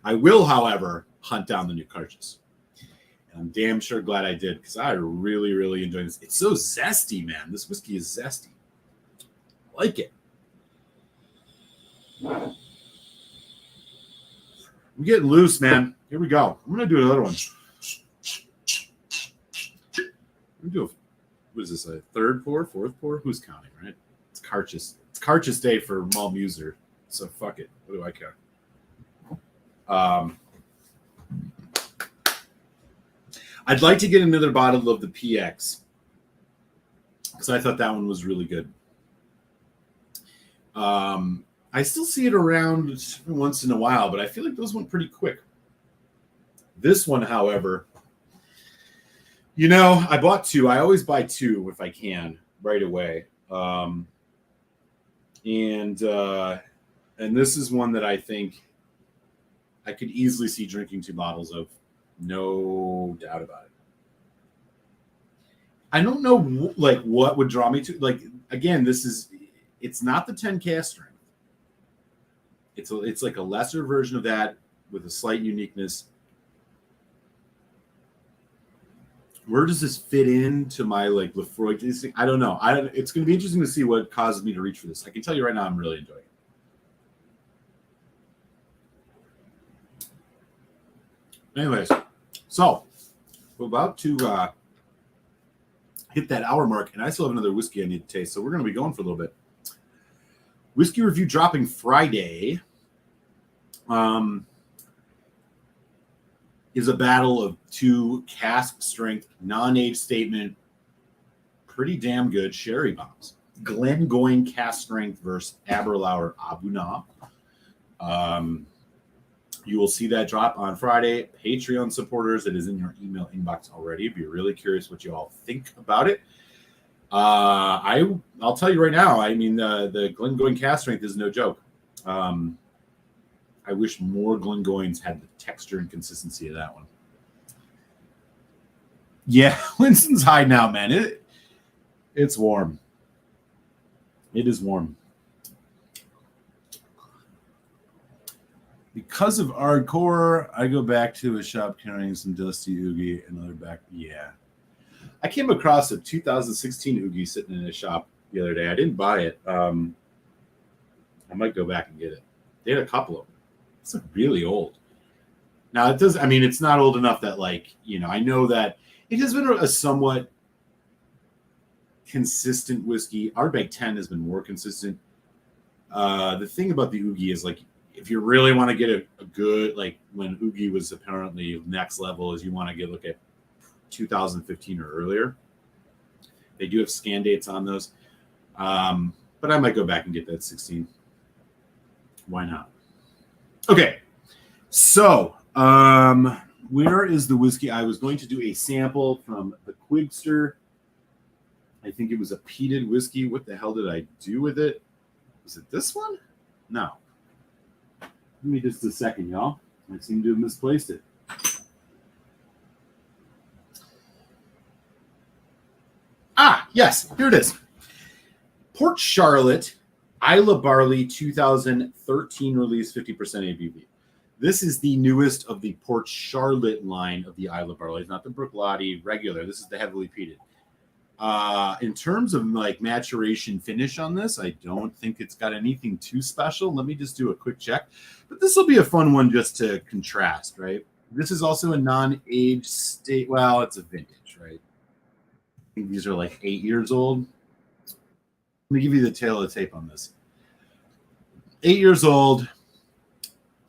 I will, however, hunt down the new cartridges. And I'm damn sure glad I did because I really, really enjoy this. It's so zesty, man. This whiskey is zesty. I like it. I'm getting loose, man. Here we go. I'm going to do another one. I'm going to do what is this, a third pour, fourth pour? Who's counting, right? It's Carchus. It's Carchus Day for Mall Muser. So fuck it. What do I care? I'd like to get another bottle of the PX because I thought that one was really good. I still see it around once in a while, but I feel like those went pretty quick. This one, however, I bought two. I always buy two if I can right away. And this is one that I think I could easily see drinking two bottles of. No doubt about it. I don't know, what would draw me to, again, it's not the 10 cask strength. It's like a lesser version of that with a slight uniqueness. Where does this fit into my Laphroaig? I don't know. It's going to be interesting to see what causes me to reach for this. I can tell you right now, I'm really enjoying it. Anyways, so we're about to hit that hour mark, and I still have another whiskey I need to taste, so we're going to be going for a little bit. Whiskey review dropping Friday is a battle of two cask strength, non-age statement, pretty damn good sherry bombs. Glengoyne cask strength versus Aberlour Abuna. You will see that drop on Friday. Patreon supporters, it is in your email inbox already. If you're really curious what you all think about it. I'll tell you right now, I mean, the Glengoyne cask strength is no joke. I wish more Glengoynes had the texture and consistency of that one. Yeah, Winston's hiding out, man. It's warm. It is warm. Because of hardcore, I go back to a shop carrying some dusty Oogie and another back. Yeah. I came across a 2016 Oogie sitting in a shop the other day. I didn't buy it. I might go back and get it. They had a couple of them. It's really old. Now, it's not old enough that, I know that it has been a somewhat consistent whiskey. Ardbeg 10 has been more consistent. The thing about the Oogie is, if you really want to get a good, when Oogie was apparently next level, is you want to look at 2015 or earlier. They do have scan dates on those. But I might go back and get that 16. Why not? Okay. So, where is the whiskey? I was going to do a sample from the Quigster. I think it was a peated whiskey. What the hell did I do with it? Was it this one? No. Give me just a second, y'all. I seem to have misplaced it. Yes, here it is. Port Charlotte, Isla Barley 2013 release, 50% ABV. This is the newest of the Port Charlotte line of the Isla Barley. It's not the Bruichladdich regular. This is the heavily peated. In terms of like maturation finish on this, I don't think it's got anything too special. Let me just do a quick check. But this will be a fun one just to contrast, right? This is also a non-aged state. Well, it's a vintage, right? I think these are like 8 years old. Let me give you the tail of the tape on this. 8 years old,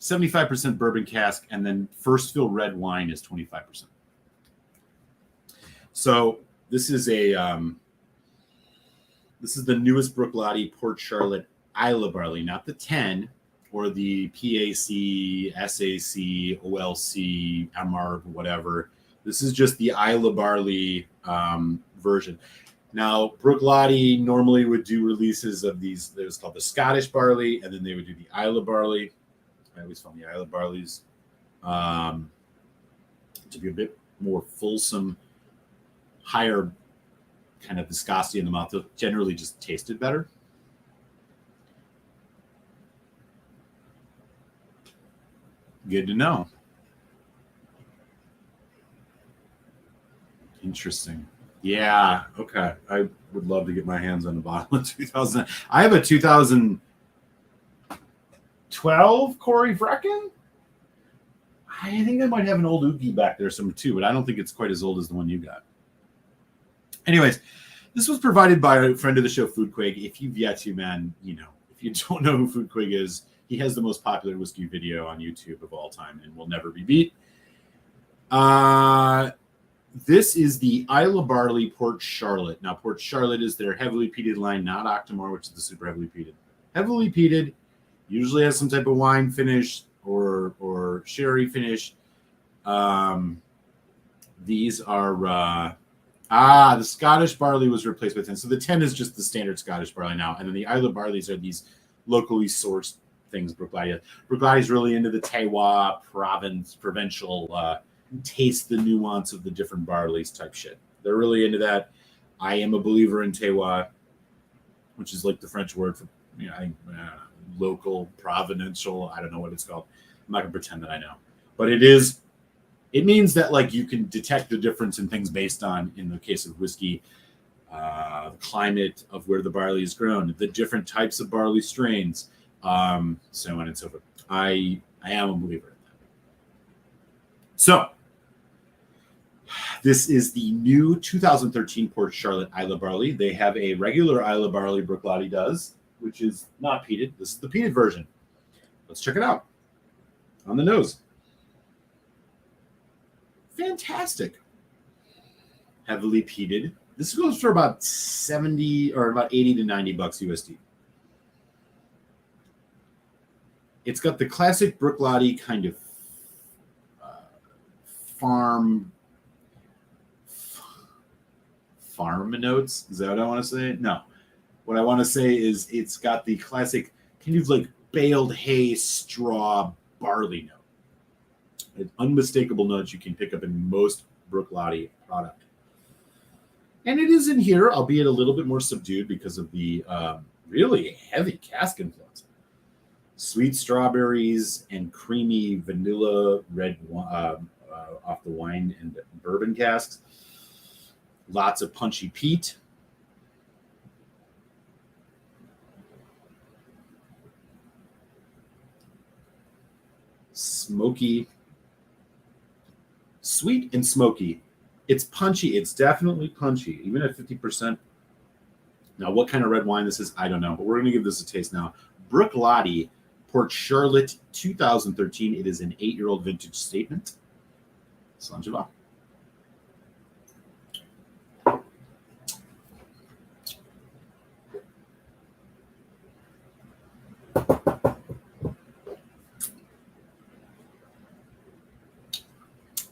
75% bourbon cask, and then first fill red wine is 25%. So this is the newest Bruichladdich Port Charlotte Isla Barley, not the 10 or the PAC, SAC, OLC, MR, whatever. This is just the Isla Barley version. Now, Bruichladdich normally would do releases of these. There's called the Scottish Barley, and then they would do the Isla Barley. I always found the Isla Barleys to be a bit more fulsome, higher kind of viscosity in the mouth. They'll generally just tasted better. Good to know. Interesting. Yeah. Okay. I would love to get my hands on a bottle of 2000. I have a 2012 Corey Vrecken. I think I might have an old Oogie back there somewhere too, but I don't think it's quite as old as the one you got. Anyways, this was provided by a friend of the show, Foodquig. If you've yet to, man, if you don't know who Foodquig is, he has the most popular whiskey video on YouTube of all time and will never be beat. This is the Isla Barley Port Charlotte. Now, Port Charlotte is their heavily peated line, not Octomore, which is the super heavily peated. Heavily peated usually has some type of wine finish or sherry finish. These are the Scottish Barley was replaced by 10. So the 10 is just the standard Scottish Barley now. And then the Isla Barleys are these locally sourced things. Bruichladdich is really into the terroir, provincial, taste the nuance of the different barleys type shit. They're really into that. I am a believer in terroir, which is like the French word for local, provincial. I don't know what it's called. I'm not gonna pretend that I know, but it means that like you can detect the difference in things based on, in the case of whiskey, the climate of where the barley is grown, the different types of barley strains, so on and so forth. I am a believer in that. So this is the new 2013 Port Charlotte Isla Barley. They have a regular Isla Barley, Bruichladdich does, which is not peated. This is the peated version. Let's check it out. On the nose. Fantastic. Heavily peated. This goes for about 70 or about 80 to 90 bucks USD. It's got the classic Bruichladdich kind of farm notes. Is that what I want to say? No. What I want to say is it's got the classic kind of like baled hay straw barley note. An unmistakable note you can pick up in most Bruichladdich product. And it is in here, albeit a little bit more subdued because of the really heavy cask influence. Sweet strawberries and creamy vanilla red off the wine and bourbon casks. Lots of punchy peat. Smoky. Sweet and smoky. It's punchy. It's definitely punchy, even at 50%. Now, what kind of red wine this is, I don't know, but we're going to give this a taste now. Bruichladdich Port Charlotte 2013. It is an 8-year-old vintage statement. Sanjava.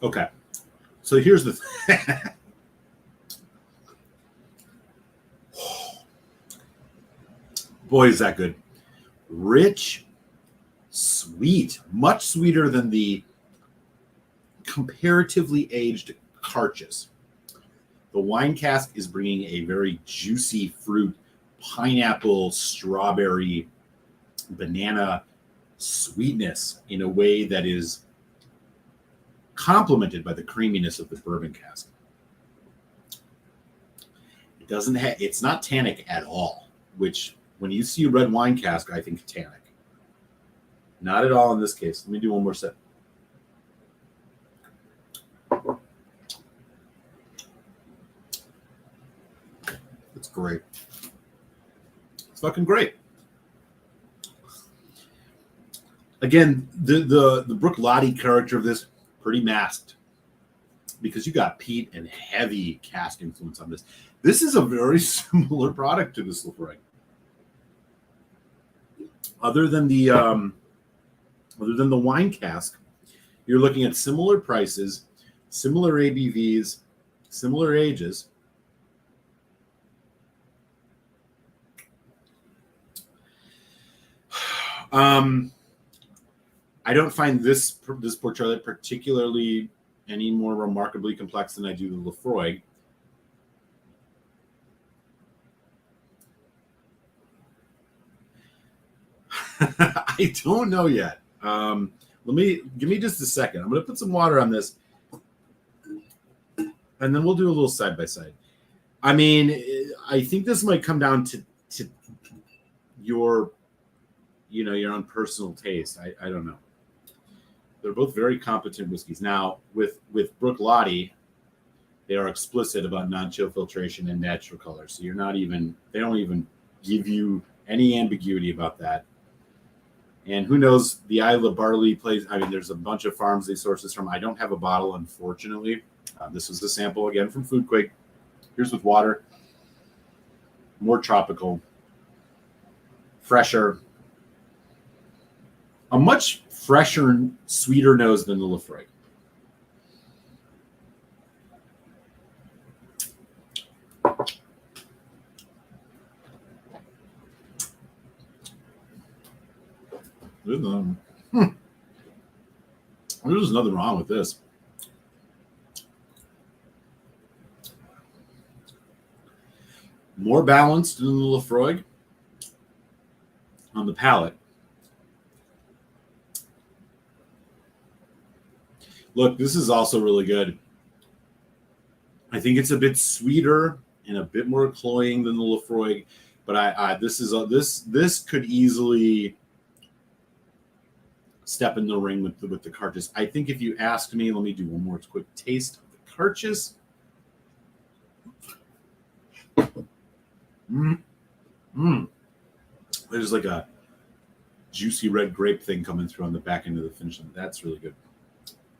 Okay, so here's the boy, is that good. Rich, sweet, much sweeter than the comparatively aged Cairdeas. The wine cask is bringing a very juicy fruit, pineapple, strawberry, banana sweetness in a way that is complemented by the creaminess of the bourbon cask. It doesn't have, it's not tannic at all, which when you see a red wine cask, I think tannic. Not at all in this case. Let me do one more sip. It's great. It's fucking great. Again, the Bruichladdich character of this, pretty masked, because you got peat and heavy cask influence on this. This is a very similar product to this Laphroaig. Other than the wine cask, you're looking at similar prices, similar ABVs, similar ages. I don't find this Port Charlotte particularly any more remarkably complex than I do the Laphroaig. I don't know yet. Give me just a second. I'm going to put some water on this, and then we'll do a little side by side. I mean, I think this might come down to your own personal taste. I don't know. They're both very competent whiskeys. Now, with Bruichladdich, they are explicit about non-chill filtration and natural color. So they don't even give you any ambiguity about that. And who knows, the Isle of Barley plays. I mean, there's a bunch of farms they source this from. I don't have a bottle, unfortunately. This was the sample again from Foodquig. Here's with water. More tropical, fresher, a much fresher, sweeter nose than the Laphroaig. There's nothing wrong with this. More balanced than the Laphroaig on the palate. Look, this is also really good. I think it's a bit sweeter and a bit more cloying than the Laphroaig, but this could easily step in the ring with the Cairdeas. I think if you asked me, let me do one more quick taste of the Cairdeas. There's like a juicy red grape thing coming through on the back end of the finish line. That's really good.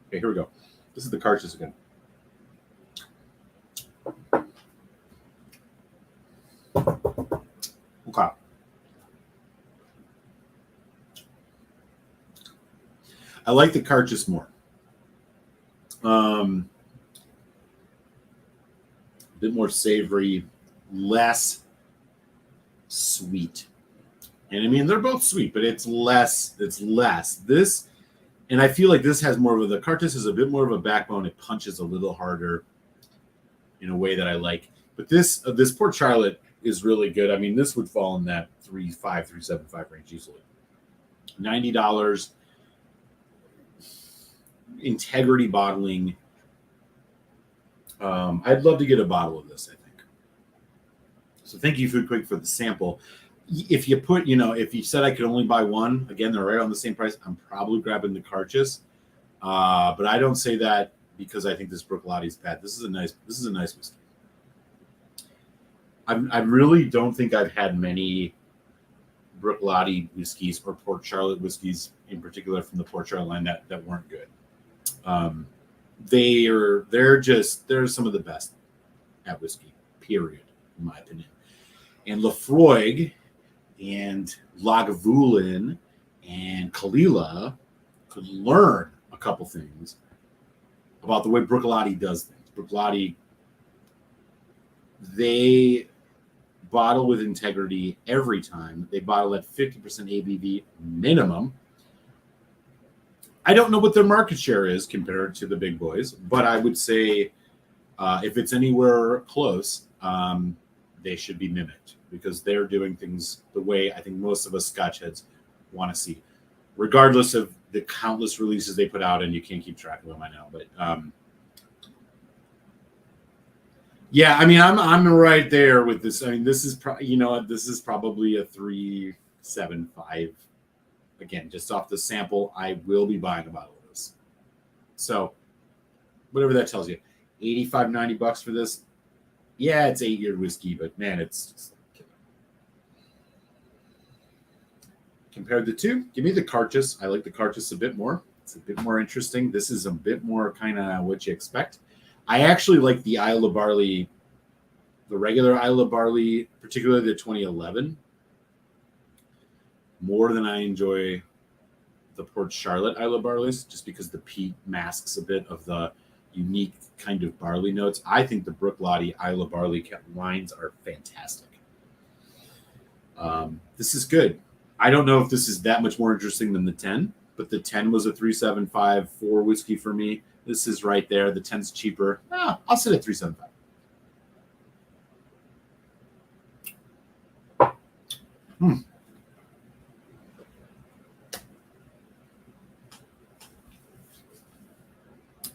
Okay, here we go. This is the Cairdeas again. Okay. I like the Cairdeas more. A bit more savory, less sweet. And I mean, they're both sweet, but it's less. This, and I feel like this has more of the Cairdeas is a bit more of a backbone. It punches a little harder in a way that I like. But this Port Charlotte is really good. I mean, this would fall in that $3.75 range easily. $90. Integrity bottling. I'd love to get a bottle of this, I think. So thank you, Foodquig, for the sample. If you put, if you said I could only buy one, again, they're right on the same price. I'm probably grabbing the Cairdeas. But I don't say that because I think this Bruichladdich is bad. This is a nice whiskey. I really don't think I've had many Bruichladdich whiskeys or Port Charlotte whiskeys in particular from the Port Charlotte line that weren't good. They're some of the best at whiskey, period, in my opinion. And Laphroaig and Lagavulin and Kalila could learn a couple things about the way Bruichladdich does things. Bruichladdich, they bottle with integrity every time. They bottle at 50% ABV minimum. I don't know what their market share is compared to the big boys, but I would say If it's anywhere close, they should be mimicked because they're doing things the way I think most of us Scotch heads want to see, regardless of the countless releases they put out, and you can't keep track of them, I know. But yeah, I mean, I'm right there with this. I mean, this is this is probably a 3.75. Again, just off the sample, I will be buying a bottle of this. So whatever that tells you, $85-$90 for this. Yeah, it's 8-year whiskey, but man, it's just compared the two. Give me the Cairdeas. I like the Cairdeas a bit more. It's a bit more interesting. This is a bit more kind of what you expect. I actually like the Isle of Barley, the regular Isle of Barley, particularly the 2011, more than I enjoy the Port Charlotte Isle of Barleys, just because the peat masks a bit of the unique kind of barley notes. I think the Bruichladdich Isle of Barley wines are fantastic. This is good. I don't know if this is that much more interesting than the 10, but the 10 was a 3.75 for whiskey for me. This is right there. The 10's cheaper. I'll sit at 3.75.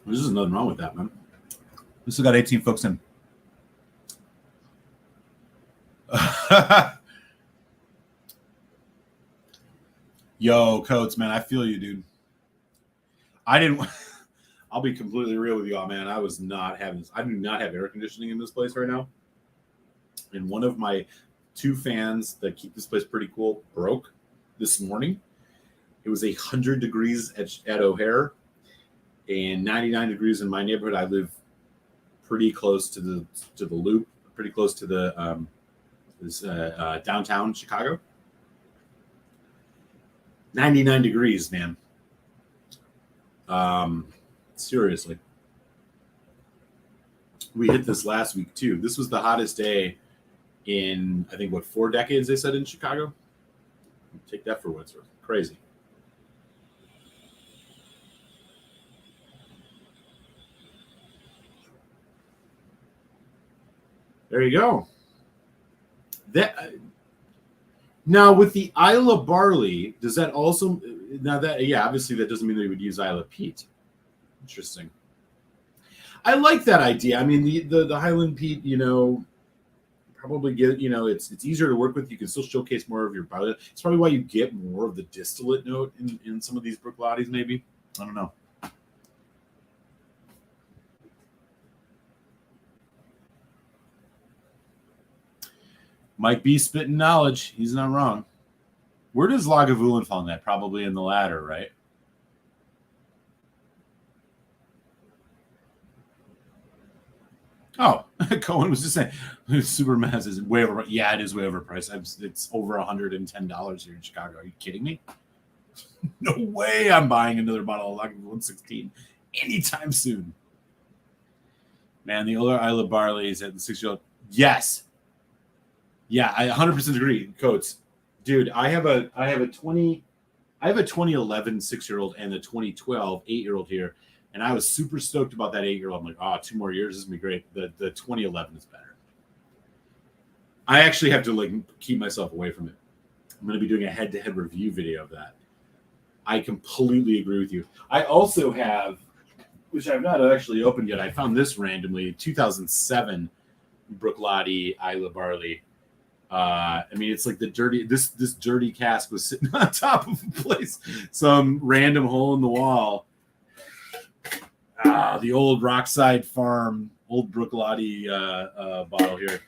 There's nothing wrong with that, man. This has got 18 folks in. Yo, Coates, man, I feel you, dude. I'll be completely real with you all, man. I do not have air conditioning in this place right now. And one of my 2 fans that keep this place pretty cool broke this morning. It was 100 degrees at O'Hare and 99 degrees in my neighborhood. I live pretty close to the Loop, pretty close to the downtown Chicago. 99 degrees, man. Seriously. We hit this last week too. This was the hottest day in, I think, 4 decades, they said, in Chicago. Take that for what it's worth. Crazy. There you go. Now with the Isle of Barley, does that also obviously that doesn't mean they would use Isle of Peat. Interesting. I like that idea. I mean, the Highland Peat, probably get, it's easier to work with. You can still showcase more of your barley. It's probably why you get more of the distillate note in some of these Bruichladdich, maybe. I don't know. Mike B spitting knowledge. He's not wrong. Where does Lagavulin fall in that? Probably in the latter, right? Oh, Cohen was just saying, Supermass is way over. Yeah, it is way overpriced. It's over $110 here in Chicago. Are you kidding me? No way I'm buying another bottle of Lagavulin 16 anytime soon. Man, the older Isle of Barley is at the 6-year-old. Yes. Yeah, I 100% agree, Coates. Dude, I have a 2011 6-year-old and a 2012 8-year-old here, and I was super stoked about that 8-year-old. I'm like, 2 more years, this is gonna be great. The 2011 is better. I actually have to keep myself away from it. I'm gonna be doing a head-to-head review video of that. I completely agree with you. I also have, which I've not actually opened yet. I found this randomly, 2007 Bruichladdich Isle of Barley. I mean, it's like this dirty cask was sitting on top of a place, some random hole in the wall. The old Rockside Farm, old Bruichladdich bottle here.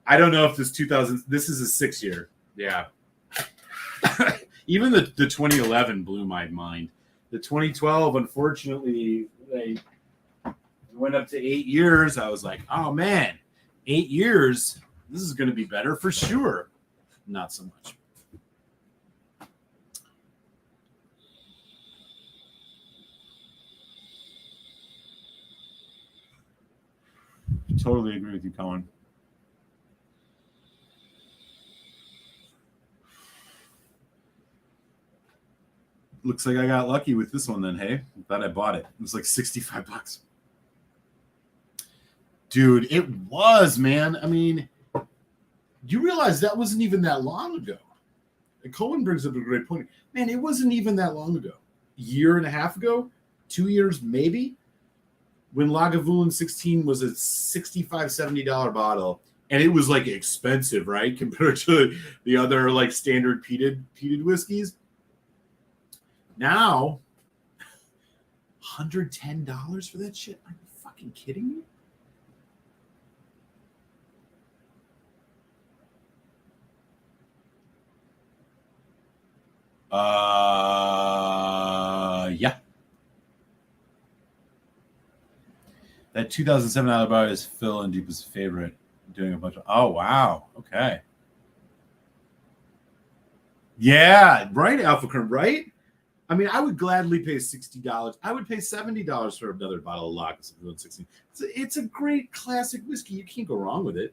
I don't know if this 2000. This is a 6-year. Yeah. Even the 2011 blew my mind. The 2012, unfortunately, they went up to 8 years. I was like, oh man, 8 years. This is going to be better for sure. Not so much. Totally agree with you, Colin. Looks like I got lucky with this one then, hey? I thought I bought it. It was like $65. Dude, it was, man. I mean, you realize that wasn't even that long ago. And Cohen brings up a great point. Man, it wasn't even that long ago. A year and a half ago, 2 years maybe, when Lagavulin 16 was a $65, $70 bottle. And it was like expensive, right? Compared to the other like standard peated whiskeys. Now, $110 for that shit? Are you fucking kidding me? Yeah. That 2007 Alibaba is Phil and Deepa's favorite. Doing a bunch of. Oh wow. Okay. Yeah. Right, Alpha Kern. Right. I mean, I would gladly pay $60. I would pay $70 for another bottle of Lagavulin 16. It's a great classic whiskey. You can't go wrong with it.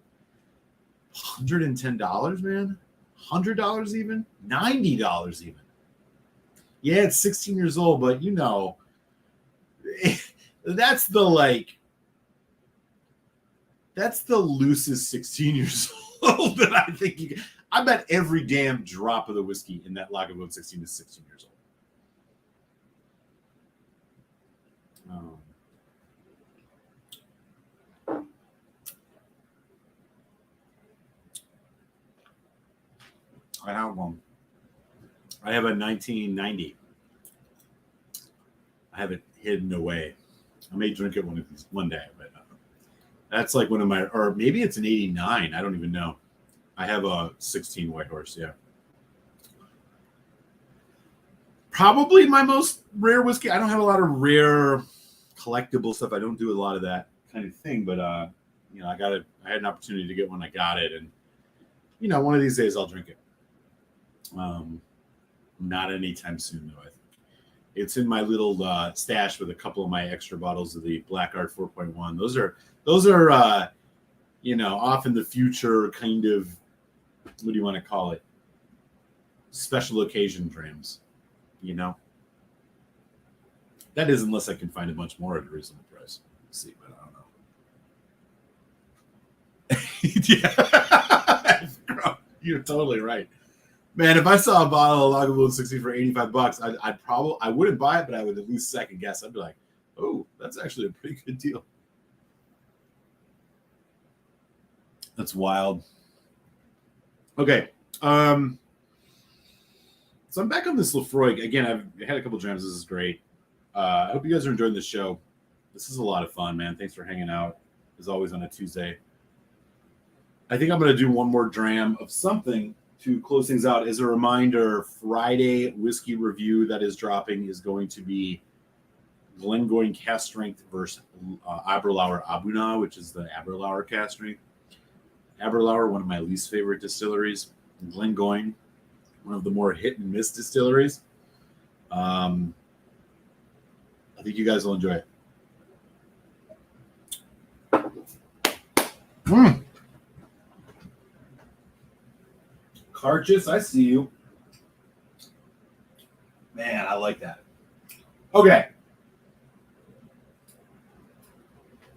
$110, man. $100 even. $90 even. Yeah, it's 16 years old, but you know, that's the loosest 16 years old that I think you can. I bet every damn drop of the whiskey in that Lagavulin 16 is 16 years old. I have one. I have a 1990. I have it hidden away. I may drink it one day, but that's like one of my, or maybe it's an 89. I don't even know. I have a 16 White Horse. Yeah. Probably my most rare whiskey. I don't have a lot of rare collectible stuff. I don't do a lot of that kind of thing, but you know, I had an opportunity to get one. I got it. And, you know, one of these days I'll drink it. Not anytime soon, though. I think it's in my little stash with a couple of my extra bottles of the Black Art 4.1. Those are you know, off in the future kind of, what do you want to call it? Special occasion drams, you know. That is, unless I can find a bunch more at a reasonable price. Let's see, but I don't know. Yeah, you're totally right. Man, if I saw a bottle of Lagavulin 60 for $85, I wouldn't buy it, but I would at least second guess. I'd be like, oh, that's actually a pretty good deal. That's wild. Okay. So I'm back on this Laphroaig. Again, I've had a couple drams. This is great. I hope you guys are enjoying the show. This is a lot of fun, man. Thanks for hanging out, as always, on a Tuesday. I think I'm going to do one more dram of something to close things out. As a reminder, Friday whiskey review that is dropping is going to be Glengoyne Cask Strength versus Aberlour Abuna, which is the Aberlour Cask Strength. Aberlour, one of my least favorite distilleries. Glengoyne, one of the more hit and miss distilleries. I think you guys will enjoy it. Carchus, I see you. Man, I like that. Okay.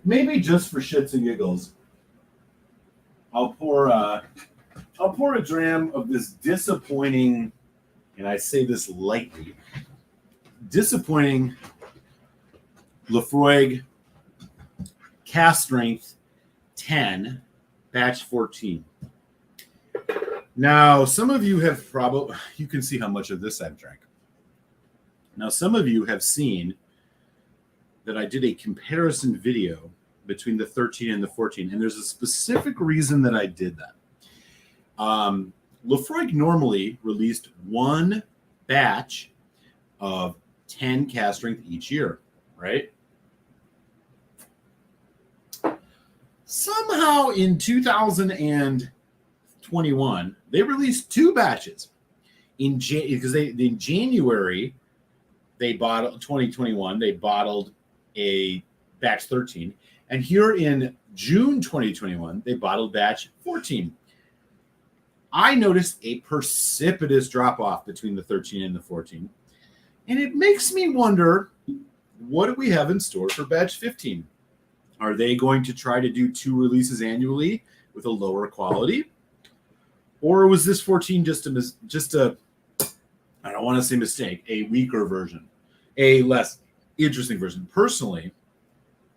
Maybe just for shits and giggles, I'll pour a dram of this disappointing, and I say this lightly, disappointing Laphroaig Cask Strength 10, batch 14. Now, some of you have probably, you can see how much of this I've drank. Now, some of you have seen that I did a comparison video between the 13 and the 14, and there's a specific reason that I did that. Laphroaig normally released one batch of 10 cask strength each year, right? Somehow in 2021, they released two batches. In January, they bottled 2021. They bottled a batch 13, and here in June 2021, they bottled batch 14. I noticed a precipitous drop off between the 13 and the 14, and it makes me wonder, what do we have in store for batch 15? Are they going to try to do 2 releases annually with a lower quality? Or was this 14 just a I don't want to say mistake, a weaker version, a less interesting version? Personally,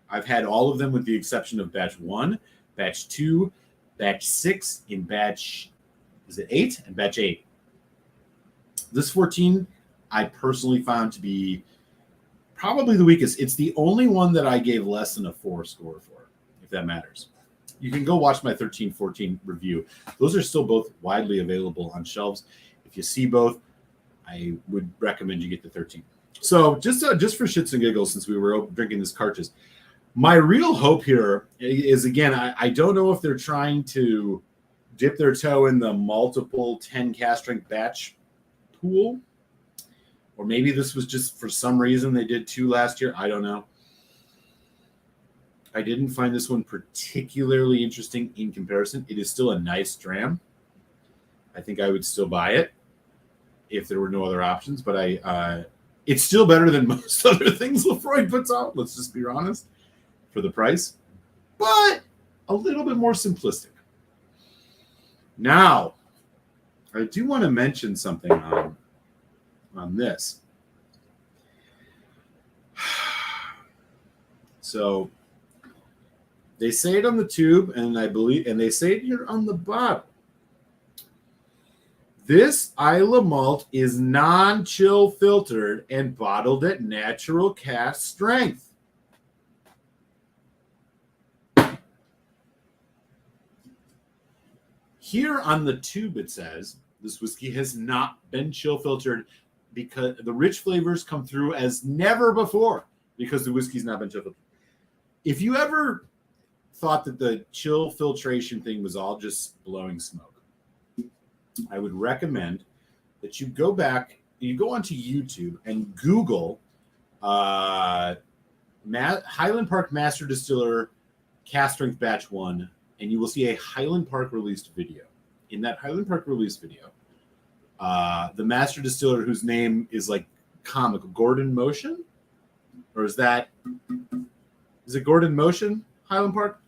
I've had all of them with the exception of batch 1, batch 2, batch 6, in batch, is it 8? And batch 8. This 14, I personally found to be probably the weakest. It's the only one that I gave less than a 4 score for, if that matters. You can go watch my 13-14 review. Those are still both widely available on shelves. If you see both, I would recommend you get the 13. So just for shits and giggles, since we were drinking this Cairdeas, my real hope here is, again, I don't know if they're trying to dip their toe in the multiple 10 cask strength batch pool, or maybe this was just for some reason they did 2 last year. I don't know. I didn't find this one particularly interesting in comparison. It is still a nice dram. I think I would still buy it if there were no other options, but it's still better than most other things Laphroaig puts out, let's just be honest, for the price, but a little bit more simplistic. Now, I do want to mention something on this. So they say it on the tube, and they say it here on the bottle. This Islay malt is non-chill filtered and bottled at natural cask strength. Here on the tube it says this whiskey has not been chill filtered because the rich flavors come through as never before because the whiskey's not been chill filtered. If you ever thought that the chill filtration thing was all just blowing smoke, I would recommend that you go onto YouTube and Google Highland Park Master Distiller Cask Strength Batch 1, and you will see a Highland Park released video. In that Highland Park released video, the Master Distiller, whose name is like comical, Gordon Motion? Or is it Gordon Motion, Highland Park?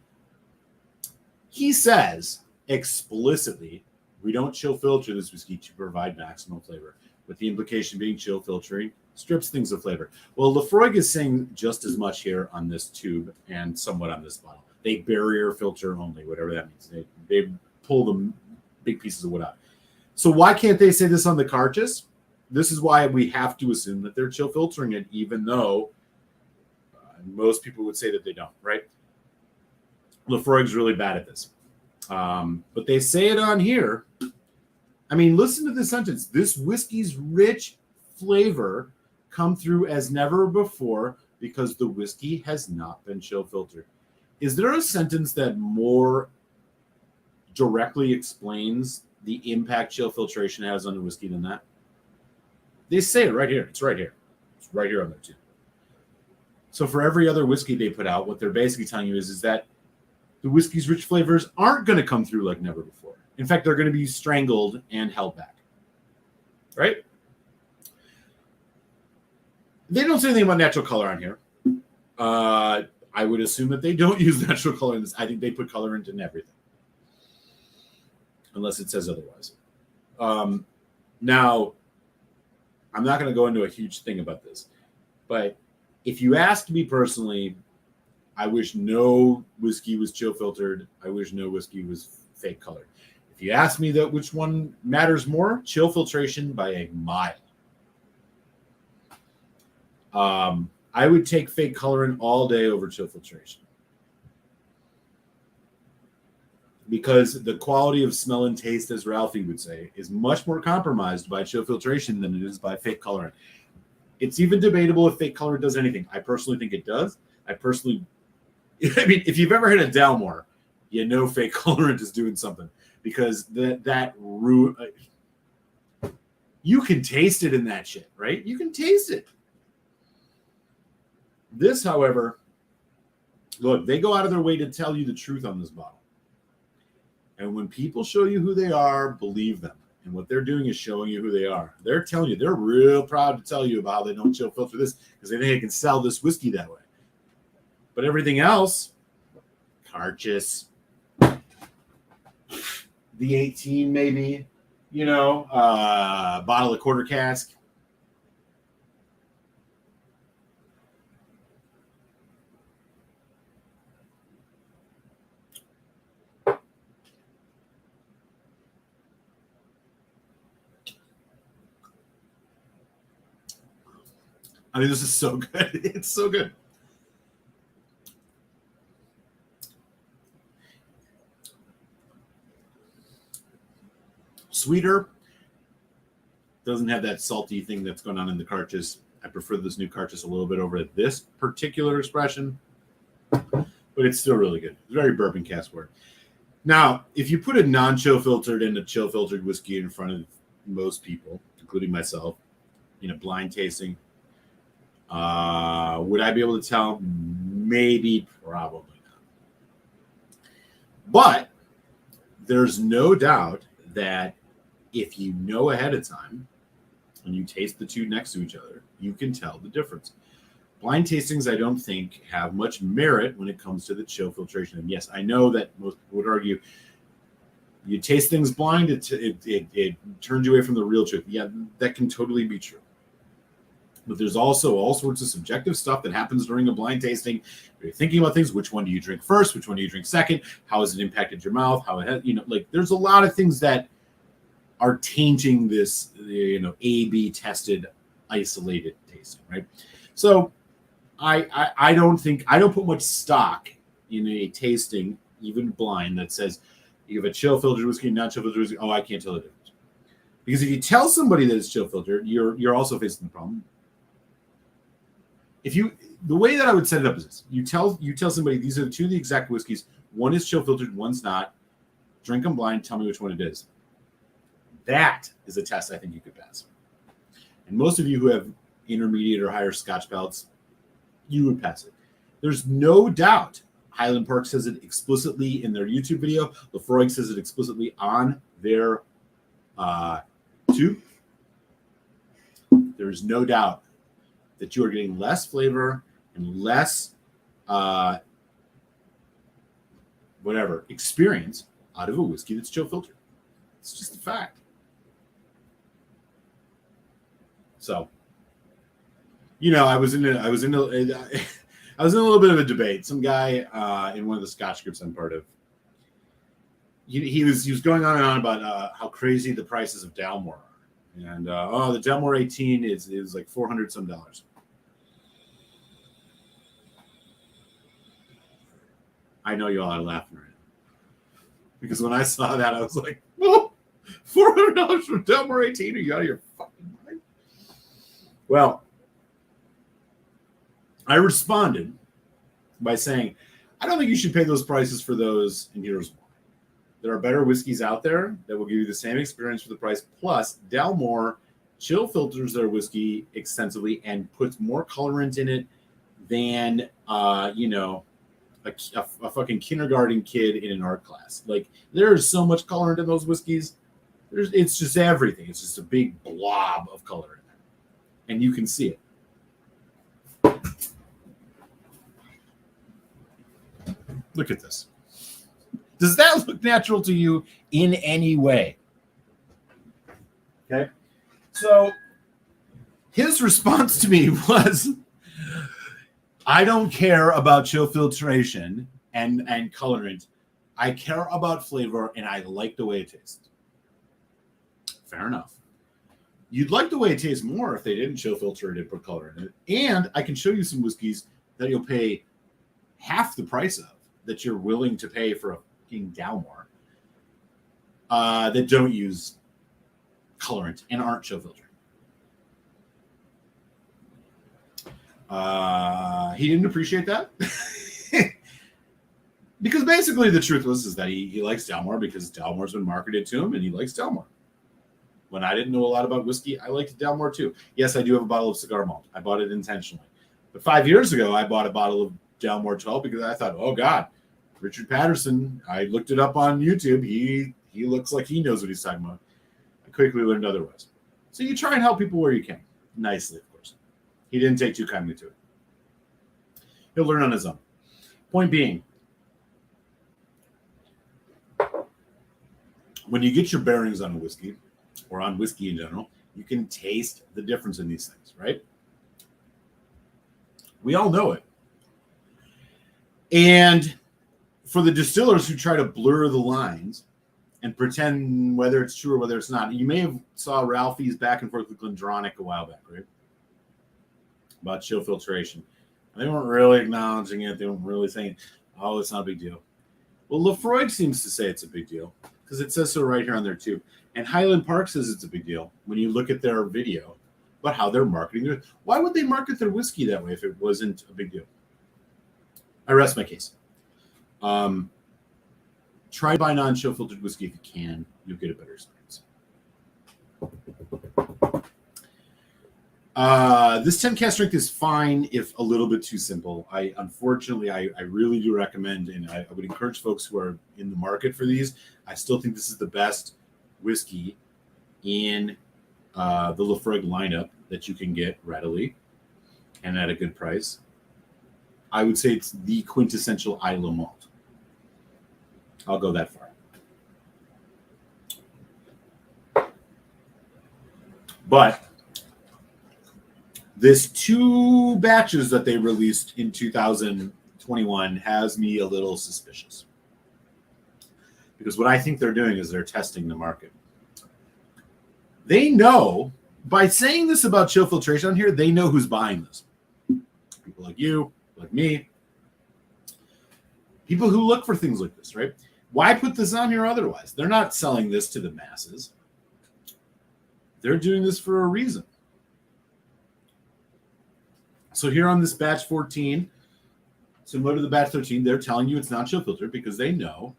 He says explicitly, we don't chill filter this whiskey to provide maximum flavor, with the implication being chill filtering strips things of flavor. Well, Laphroaig is saying just as much here on this tube and somewhat on this bottle. They barrier filter only, whatever that means. They pull the big pieces of wood out. So why can't they say this on the Cairdeas? This is why we have to assume that they're chill filtering it, even though most people would say that they don't, right? Laphroaig's really bad at this. But they say it on here. I mean, listen to this sentence. This whiskey's rich flavor come through as never before because the whiskey has not been chill filtered. Is there a sentence that more directly explains the impact chill filtration has on the whiskey than that? They say it right here. It's right here. It's right here on there too. So for every other whiskey they put out, what they're basically telling you is that the whiskey's rich flavors aren't going to come through like never before. In fact, they're going to be strangled and held back. Right? They don't say anything about natural color on here. I would assume that they don't use natural color in this. I think they put color into everything. Unless it says otherwise. Now, I'm not going to go into a huge thing about this. But if you ask me personally, I wish no whiskey was chill filtered. I wish no whiskey was fake colored. If you ask me that which one matters more, chill filtration by a mile. I would take fake coloring all day over chill filtration. Because the quality of smell and taste, as Ralphie would say, is much more compromised by chill filtration than it is by fake coloring. It's even debatable if fake color does anything. I personally think it does. I mean, if you've ever had a Dalmore, you know fake colorant is doing something because you can taste it in that shit, right? You can taste it. This, however, look, they go out of their way to tell you the truth on this bottle. And when people show you who they are, believe them. And what they're doing is showing you who they are. They're telling you, they're real proud to tell you about how they don't chill filter this because they think they can sell this whiskey that way. But everything else, Carchis, the 18 maybe, bottle of quarter cask. I mean, this is so good. It's so good. Sweeter. Doesn't have that salty thing that's going on in the Carchis. I prefer this new Carchis a little bit over this particular expression, but it's still really good. It's very bourbon cask work. Now, if you put a non-chill filtered and a chill filtered whiskey in front of most people, including myself, in a blind tasting, would I be able to tell? Maybe, probably not. But there's no doubt that if you know ahead of time and you taste the two next to each other, you can tell the difference. Blind tastings, I don't think, have much merit when it comes to the chill filtration. And yes, I know that most people would argue you taste things blind, it turns you away from the real truth. Yeah, that can totally be true. But there's also all sorts of subjective stuff that happens during a blind tasting. You're thinking about things. Which one do you drink first? Which one do you drink second? How has it impacted your mouth? How it has, there's a lot of things that are tainting this, A/B tested, isolated tasting, right? So I don't put much stock in a tasting, even blind, that says you have a chill filtered whiskey, not chill filtered whiskey. Oh, I can't tell the difference. Because if you tell somebody that it's chill filtered, you're also facing the problem. The way that I would set it up is this: you tell somebody these are two of the exact whiskeys. One is chill filtered, one's not. Drink them blind. Tell me which one it is. That is a test I think you could pass. And most of you who have intermediate or higher Scotch palates, you would pass it. There's no doubt. Highland Park says it explicitly in their YouTube video. Laphroaig says it explicitly on their tube. There's no doubt that you are getting less flavor and less experience out of a whiskey that's chill filtered. It's just a fact. So, I was in a little bit of a debate. Some guy in one of the Scotch groups I'm part of, he was going on and on about how crazy the prices of Dalmore are, and the Dalmore 18 is like $400 some. I know you all are laughing right now, because when I saw that, I was like, "Oh, $400 for Dalmore 18? Are you out of your fucking mind?" Well, I responded by saying, I don't think you should pay those prices for those, and here's why. There are better whiskeys out there that will give you the same experience for the price. Plus, Dalmore chill filters their whiskey extensively and puts more colorant in it than, a fucking kindergarten kid in an art class. Like, there's so much colorant in those whiskeys. It's just everything. It's just a big blob of color in there. And you can see it. Look at this. Does that look natural to you in any way? Okay. So his response to me was, I don't care about chill filtration and colorant. I care about flavor, and I like the way it tastes. Fair enough. You'd like the way it tastes more if they didn't chill filter it and put color in it. And I can show you some whiskeys that you'll pay half the price of, that you're willing to pay for a fucking Dalmore, that don't use colorant and aren't chill filtered. He didn't appreciate that. Because basically the truth is that he likes Dalmore because Dalmore's been marketed to him, and he likes Dalmore. When I didn't know a lot about whiskey, I liked Dalmore too. Yes, I do have a bottle of cigar malt. I bought it intentionally. But 5 years ago, I bought a bottle of Dalmore 12 because I thought, oh God, Richard Patterson. I looked it up on YouTube. He looks like he knows what he's talking about. I quickly learned otherwise. So you try and help people where you can. Nicely, of course. He didn't take too kindly to it. He'll learn on his own. Point being, when you get your bearings on a whiskey, or on whiskey in general, you can taste the difference in these things, right? We all know it. And for the distillers who try to blur the lines and pretend whether it's true or whether it's not, you may have saw Ralphie's back and forth with Glendronach a while back, right? About chill filtration. They weren't really acknowledging it. They weren't really saying, oh, it's not a big deal. Well, Laphroaig seems to say it's a big deal because it says so right here on there too. And Highland Park says it's a big deal when you look at their video about how they're marketing their. Why would they market their whiskey that way if it wasn't a big deal? I rest my case. Try buy non-chill filtered whiskey if you can. You'll get a better experience. This 10 cast strength is fine if a little bit too simple. Unfortunately, I really do recommend, and I would encourage folks who are in the market for these. I still think this is the best whiskey in the Laphroaig lineup that you can get readily and at a good price. I would say it's the quintessential Islay malt. I'll go that far. But this 2 batches that they released in 2021 has me a little suspicious. Because what I think they're doing is they're testing the market. They know, by saying this about chill filtration on here, they know who's buying this. People like you, like me. People who look for things like this, right? Why put this on here otherwise? They're not selling this to the masses. They're doing this for a reason. So here on this batch 14, similar to the batch 13, they're telling you it's not chill filtered because they know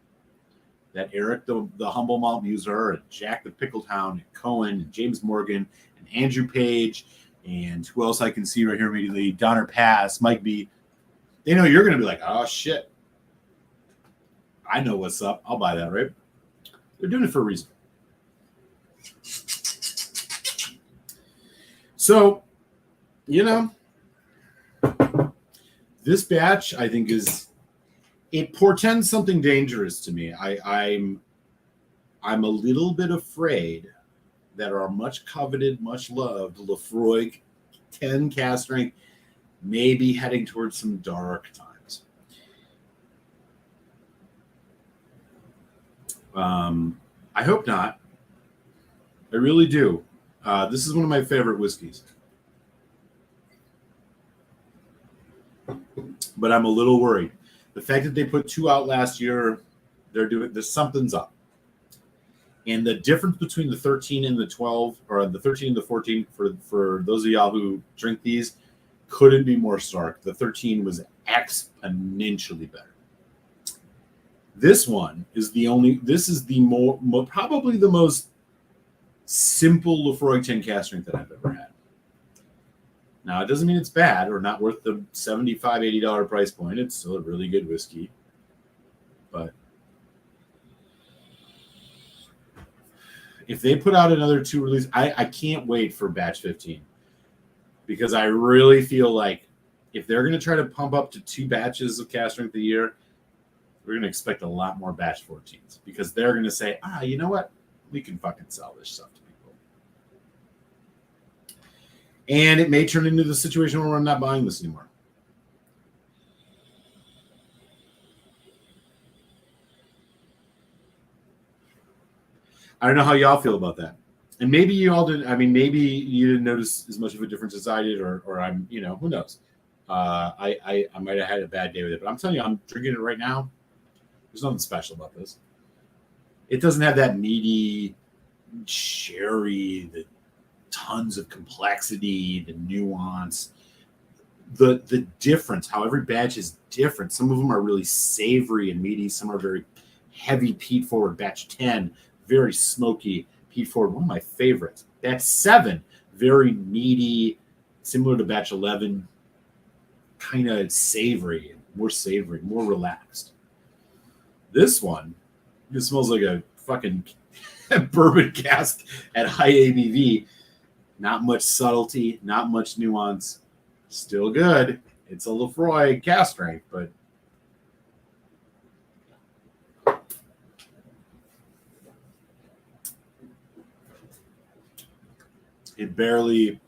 that Eric, the humble malt muser, and Jack the Pickled Hound, and Cohen, and James Morgan, and Andrew Page, and who else I can see right here immediately, Donner Pass, Mike B. They know you're going to be like, oh, shit. I know what's up. I'll buy that, right? They're doing it for a reason. So, you know, this batch, I think, it portends something dangerous to me. I'm a little bit afraid that our much coveted, much loved Laphroaig 10 cast strength may be heading towards some dark times. I hope not. I really do. This is one of my favorite whiskeys. But I'm a little worried. The fact that they put 2 out last year, there's something's up. And the difference between the 13 and the 12, or the 13 and the 14, for those of y'all who drink these, couldn't be more stark. The 13 was exponentially better. This one is probably the most simple Laphroaig 10 cast strength that I've ever had. Now, it doesn't mean it's bad or not worth the $75, $80 price point. It's still a really good whiskey. But if they put out another 2 release, I can't wait for batch 15. Because I really feel like if they're going to try to pump up to 2 batches of cast strength a year, we're going to expect a lot more batch 14s. Because they're going to say, you know what? We can fucking sell this stuff to people. And it may turn into the situation where I'm not buying this anymore. I don't know how y'all feel about that. And maybe you all didn't. I mean, maybe you didn't notice as much of a difference as I did, or I'm, who knows? I might have had a bad day with it, but I'm telling you, I'm drinking it right now. There's nothing special about this. It doesn't have that meaty sherry, the tons of complexity, the nuance, the difference, how every batch is different. Some of them are really savory and meaty. Some are very heavy peat forward. Batch 10, very smoky peat forward. One of my favorites. Batch 7, very meaty, similar to batch 11, kind of savory, more relaxed. This one, it smells like a fucking bourbon cask at high ABV. Not much subtlety, not much nuance. Still good. It's a Laphroaig cast strength, but It barely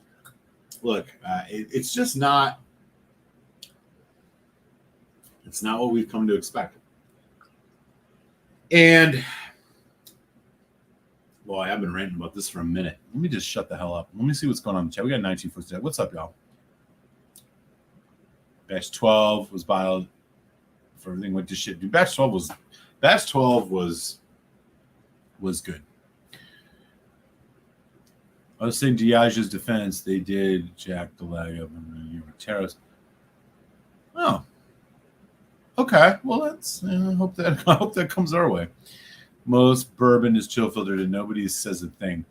look. It's just not. It's not what we've come to expect. And boy, I've been ranting about this for a minute. Let me just shut the hell up. Let me see what's going on in the chat. We got 19 folks today. What's up, y'all? Batch 12 was bottled for everything went to shit. Dude, batch 12 was good. I was saying Diageo's defense, they did jack the leg up and Terrace. Oh. Okay. Well, that's I hope that comes our way. Most bourbon is chill filtered and nobody says a thing.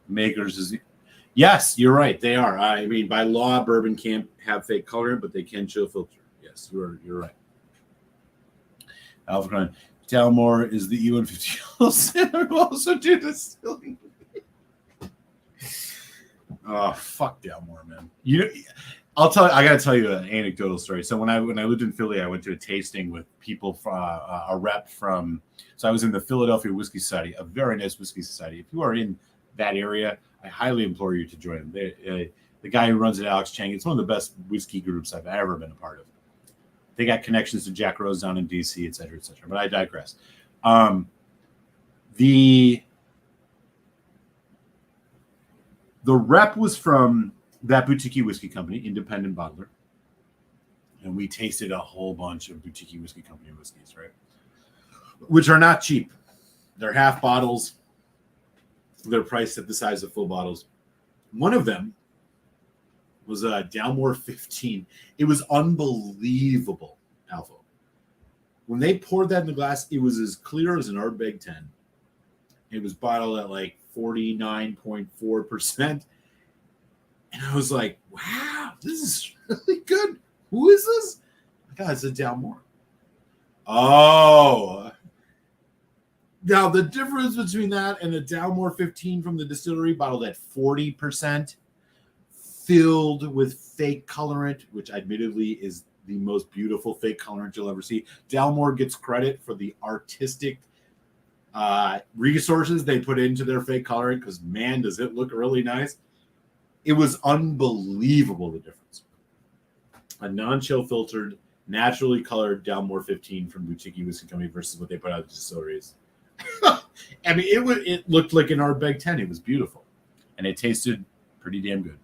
Makers is yes, you're right. They are. I mean, by law, bourbon can't have fake colorant, but they can chill filter. Yes, you're right. Alpha Crown. Dalmore is the E150 who also do distilling. Oh, fuck Dalmore, man. I gotta tell you an anecdotal story. So when I lived in Philly, I went to a tasting with people from a rep from. So I was in the Philadelphia Whiskey Society, a very nice whiskey society. If you are in that area, I highly implore you to join them. The guy who runs it, Alex Chang, it's one of the best whiskey groups I've ever been a part of. They got connections to Jack Rose down in DC, et cetera, et cetera. But I digress. The rep was from that boutique whiskey company, independent bottler. And we tasted a whole bunch of boutique whiskey company whiskeys, right? Which are not cheap. They're half bottles. They're priced at the size of full bottles. One of them was a Dalmore 15. It was unbelievable, Alpha. When they poured that in the glass, it was as clear as an Ardbeg 10. It was bottled at like 49.4%. And I was like, wow, this is really good. Who is this? God, it's a Dalmore. Oh. Now, the difference between that and a Dalmore 15 from the distillery bottled at 40%, filled with fake colorant, which admittedly is the most beautiful fake colorant you'll ever see. Dalmore gets credit for the artistic resources they put into their fake colorant because, man, does it look really nice. It was unbelievable, the difference. A non-chill filtered, naturally colored Dalmore 15 from Boutique Whiskey Company versus what they put out of the distilleries. I mean, it looked like an Ardbeg 10. It was beautiful. And it tasted pretty damn good.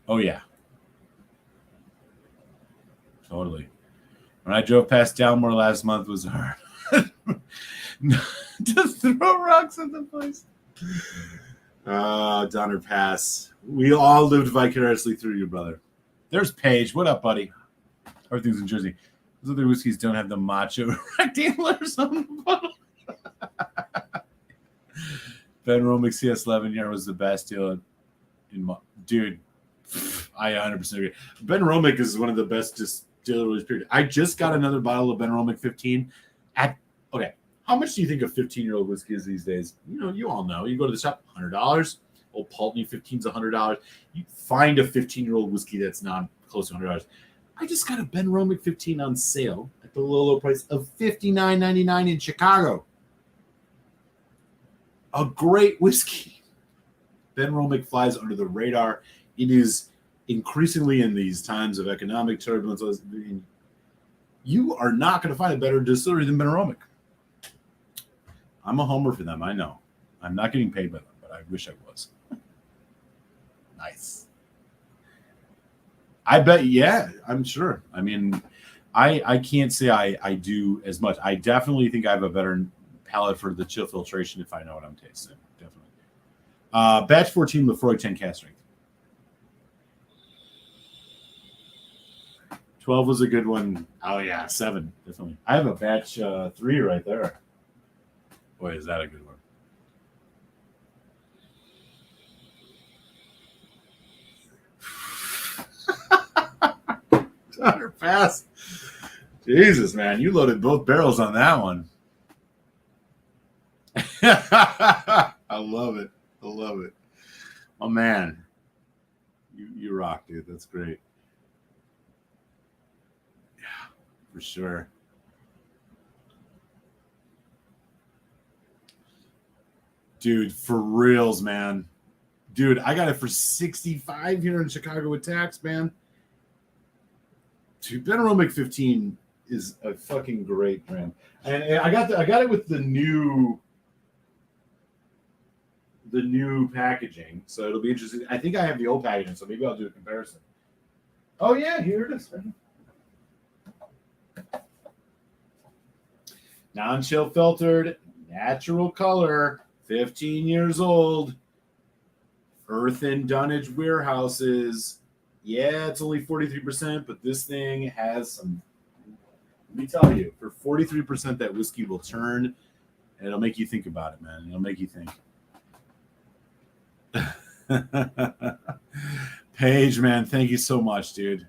Oh, yeah. Totally. When I drove past Dalmore last month, was hard. Just throw rocks at the place. Donner Pass. We all lived vicariously through you, brother. There's Paige. What up, buddy? Everything's in Jersey. Those other whiskeys don't have the macho rectangulars on the bottle. Ben Romick CS11 here was the best deal dude. I 100% agree. Ben Romick is one of the best distilleries, period. I just got another bottle of Ben Romick 15 okay. How much do you think a 15-year-old whiskey is these days? You all know. You go to the shop, $100. Old Pulteney 15's $100. You find a 15-year-old whiskey that's not close to $100. I just got a Ben Romick 15 on sale at the low price of $59.99 in Chicago. A great whiskey. Ben Romick flies under the radar. It is increasingly in these times of economic turbulence. You are not going to find a better distillery than Ben Romick. I'm a homer for them. I know. I'm not getting paid by them, but I wish I was. Nice. I bet, yeah, I'm sure. I mean, I can't say I do as much. I definitely think I have a better palate for the chill filtration if I know what I'm tasting. Definitely. Batch 14, Laphroaig 10 cast strength. 12 was a good one. Oh, yeah, 7, definitely. I have a batch 3 right there. Boy, is that a good one. Donner Pass. Jesus, man. You loaded both barrels on that one. I love it. I love it. Oh, man. You rock, dude. That's great. Yeah, for sure. Dude, for reals, man. Dude, I got it for $65 here in Chicago with tax, man. Dude, Benarromic 15 is a fucking great brand. And I got it with the new packaging, so it'll be interesting. I think I have the old packaging, so maybe I'll do a comparison. Oh yeah, here it is. Non-chill filtered, natural color, 15 years old, earthen dunnage warehouses. Yeah, it's only 43%, but this thing has some. Let me tell you, for 43%, that whiskey will turn, and it'll make you think about it, man. It'll make you think. Paige, man, thank you so much, dude.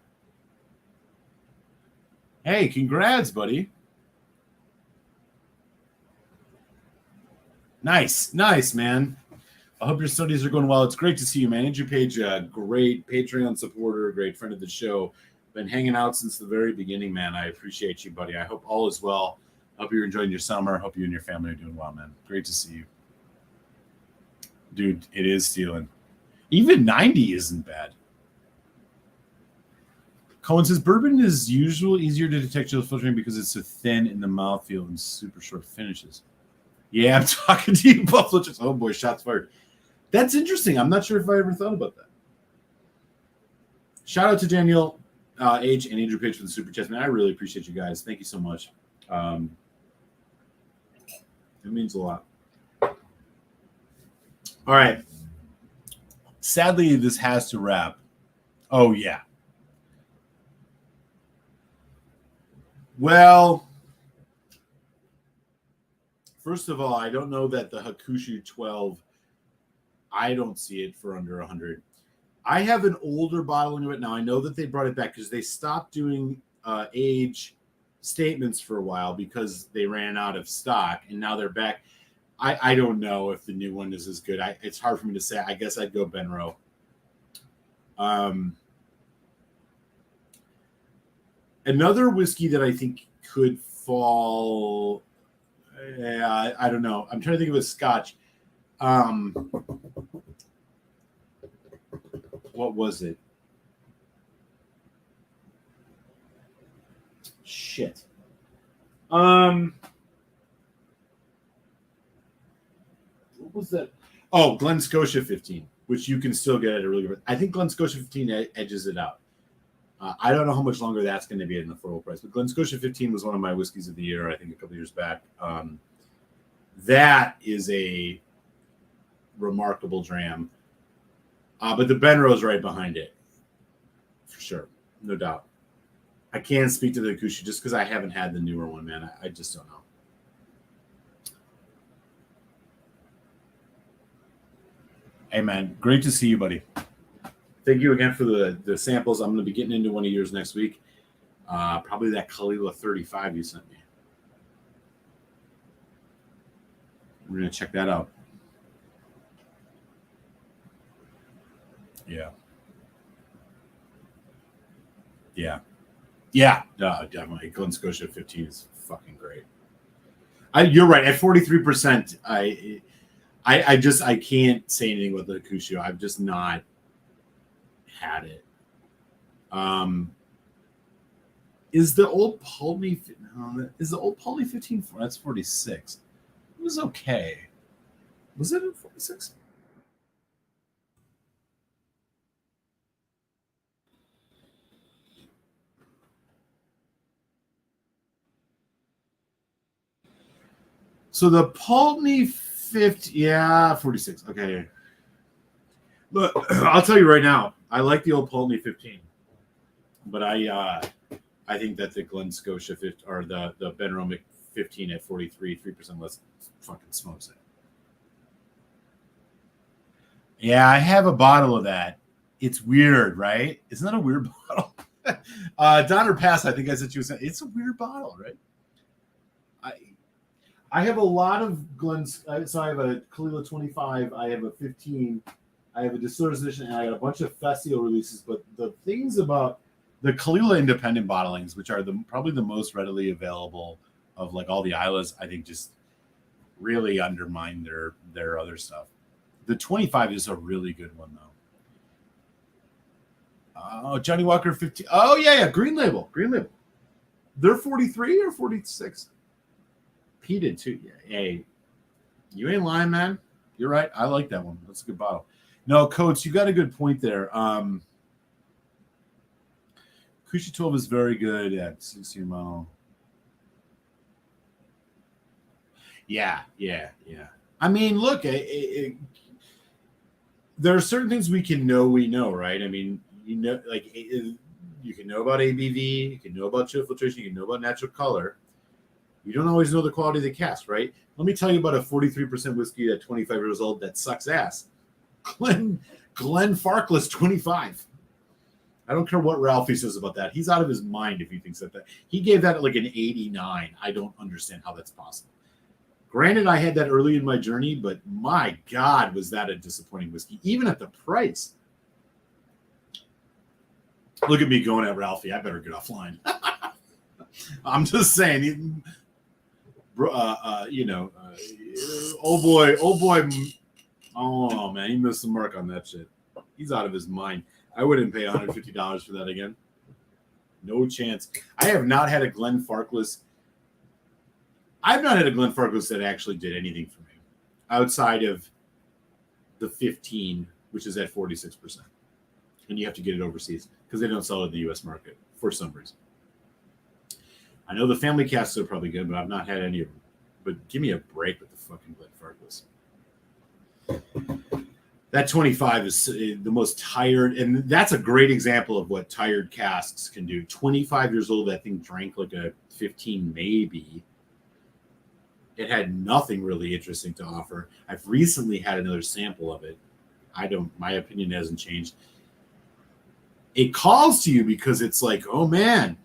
Hey, congrats, buddy. Nice, man. I hope your studies are going well. It's great to see you, man. Andrew Page, a great Patreon supporter, a great friend of the show. Been hanging out since the very beginning, man. I appreciate you, buddy. I hope all is well. Hope you're enjoying your summer. Hope you and your family are doing well, man. Great to see you. Dude, it is stealing. Even 90 isn't bad. Cohen says, bourbon is usually easier to detect chill filtering because it's so thin in the mouthfeel and super short finishes. Yeah, I'm talking to you, Buffalo. Oh, boy, shots fired. That's interesting. I'm not sure if I ever thought about that. Shout out to Daniel H. and Andrew Page for the super chats, man. I really appreciate you guys. Thank you so much. It means a lot. All right. Sadly, this has to wrap. Oh, yeah. Well, first of all, I don't know that the Hakushu 12, I don't see it for under 100. I have an older bottling of it now. I know that they brought it back because they stopped doing age statements for a while because they ran out of stock, and now they're back. I don't know if the new one is as good. It's hard for me to say. I guess I'd go Benro. Another whiskey that I think could fall. I don't know. I'm trying to think of a Scotch. What was it? Shit. What was that? Oh, Glen Scotia 15, which you can still get at a really good. I think Glen Scotia 15 edges it out. I don't know how much longer that's going to be at an affordable price, but Glen Scotia 15 was one of my whiskeys of the year, I think, a couple of years back. That is a remarkable dram. But the Benro's right behind it, for sure, no doubt. I can't speak to the Hakushu just because I haven't had the newer one, man. I just don't know. Hey, man, great to see you, buddy. Thank you again for the samples. I'm going to be getting into one of yours next week. Probably that Kalila 35 you sent me. We're going to check that out. Yeah. Definitely. Glen Scotia 15 is fucking great. You're right. At 43%, I can't say anything about the Hakushu. I've just not had it. Is the old Pulteney? No, is the old Pulteney 15? That's 46. It was okay. Was it at 46? So the Pulteney 50, 46. Okay. Look, I'll tell you right now, I like the old Pulteney 15, but I think that the Glen Scotia 15 or the Benromic 15 at 43, 3% less, fucking smokes it. Yeah, I have a bottle of that. It's weird, right? Isn't that a weird bottle? Donner Pass, I think I said it's a weird bottle, right? I have a lot of Glens. So I have a Kalila 25. I have a 15. I have a Distiller's Edition, and I got a bunch of Festival releases. But the things about the Kalila independent bottlings, which are probably the most readily available of like all the Islas, I think just really undermine their other stuff. The 25 is a really good one, though. Oh, Johnny Walker 15. Oh, yeah. Green label. They're 43 or 46. He did too. Yeah. Hey, you ain't lying, man. You're right. I like that one. That's a good bottle. No, Coates, you got a good point there. Kusha 12 is very good at 16 mile. Yeah. I mean, look, there are certain things we know, right? I mean, like you can know about ABV, you can know about chill filtration, you can know about natural color. You don't always know the quality of the cask, right? Let me tell you about a 43% whiskey at 25 years old that sucks ass. Glenn Farkless 25. I don't care what Ralphie says about that. He's out of his mind if he thinks that. He gave that like an 89. I don't understand how that's possible. Granted, I had that early in my journey, but my God, was that a disappointing whiskey, even at the price. Look at me going at Ralphie. I better get offline. I'm just saying, old boy. Oh, man, he missed the mark on that shit. He's out of his mind. I wouldn't pay $150 for that again. No chance. I have not had a Glen Farkless. I've not had a Glen Farkless that actually did anything for me outside of the 15, which is at 46%. And you have to get it overseas because they don't sell it in the U.S. market for some reason. I know the family casks are probably good, but I've not had any of them. But give me a break with the fucking Glen Farkless. That 25 is the most tired, and that's a great example of what tired casks can do. 25 years old, that thing drank like a 15 maybe. It had nothing really interesting to offer. I've recently had another sample of it. My opinion hasn't changed. It calls to you because it's like, oh man.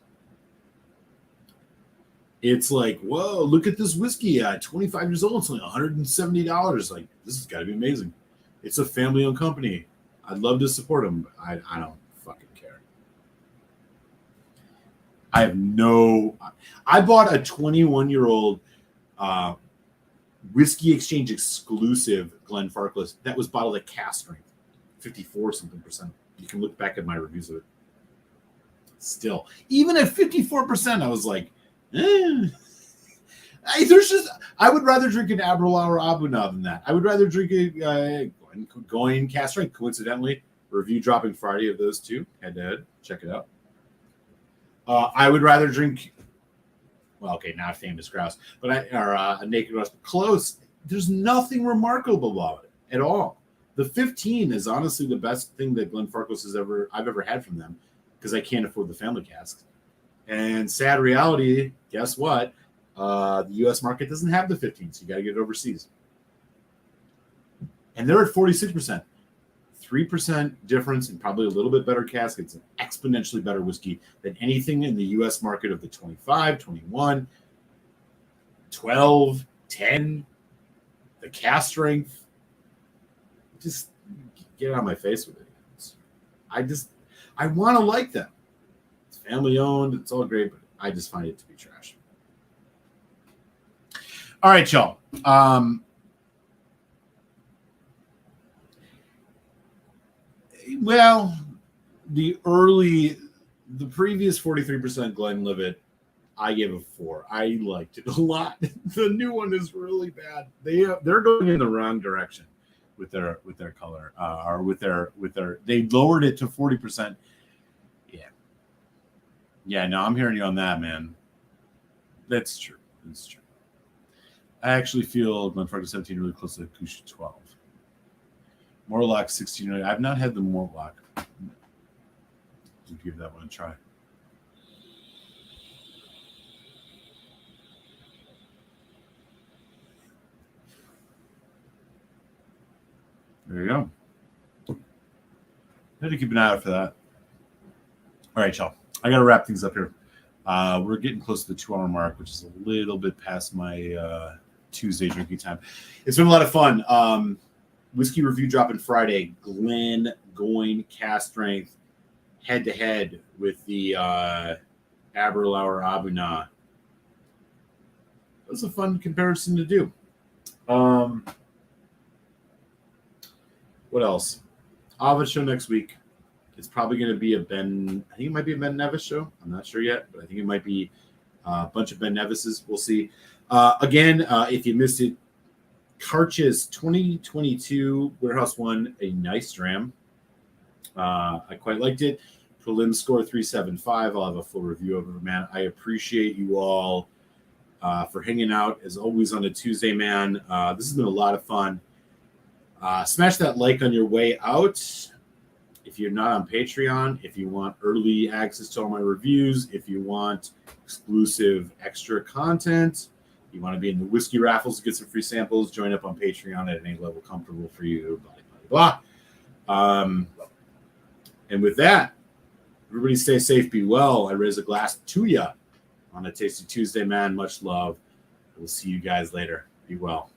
It's like, whoa, look at this whiskey at 25 years old. It's only $170. Like, this has got to be amazing. It's a family-owned company. I'd love to support them, but I don't fucking care. I bought a 21-year-old Whiskey Exchange exclusive Glen Farkless that was bottled at cask strength, 54-something%. You can look back at my reviews of it. Still, even at 54%, I was like, I would rather drink an Aberlour Abuna than that. I would rather drink a going cask strength. Coincidentally, review dropping Friday of those two head to head. Check it out. I would rather drink. Well, okay, not Famous Grouse, but a Naked Grouse. Close. There's nothing remarkable about it at all. The 15 is honestly the best thing that Glen Farkless I've ever had from them because I can't afford the family casks. And sad reality, guess what? The U.S. market doesn't have the 15, so you got to get it overseas. And they're at 46%. 3% difference and probably a little bit better cask. It's an exponentially better whiskey than anything in the U.S. market of the 25, 21, 12, 10, the cask strength. Just get out of my face with it. I want to like them. It's family owned. It's all great, but I just find it to be trash. All right, y'all. Well, the previous 43% Glenlivet, I gave a 4. I liked it a lot. The new one is really bad. They're going in the wrong direction with their color or with their they lowered it to 40%. Yeah. No, I'm hearing you on that, man. That's true. I actually feel Glenfarclas 17 really close to Kusha 12. Morlock 16. I've not had the Morlock. I'll give that one a try. There you go. I had to keep an eye out for that. All right, y'all. I got to wrap things up here. We're getting close to the 2-hour mark, which is a little bit past my Tuesday drinking time. It's been a lot of fun. Whiskey review dropping Friday. Glen going cask strength head to head with the Aberlour Abuna. It was a fun comparison to do. What else? Ovid show next week. It's probably going to be I think it might be a Ben Nevis show. I'm not sure yet, but I think it might be a bunch of Ben Nevises. We'll see. Again, if you missed it, Karch's 2022 Warehouse won a nice dram. I quite liked it. Prelim score 375. I'll have a full review of it, man. I appreciate you all for hanging out as always on a Tuesday, man. This has been a lot of fun. Smash that like on your way out. If you're not on Patreon, if you want early access to all my reviews, if you want exclusive extra content, you want to be in the whiskey raffles to get some free samples, join up on Patreon at any level comfortable for you, blah, blah, blah. And with that, everybody stay safe, be well. I raise a glass to you on a Tasty Tuesday, man. Much love. We'll see you guys later. Be well.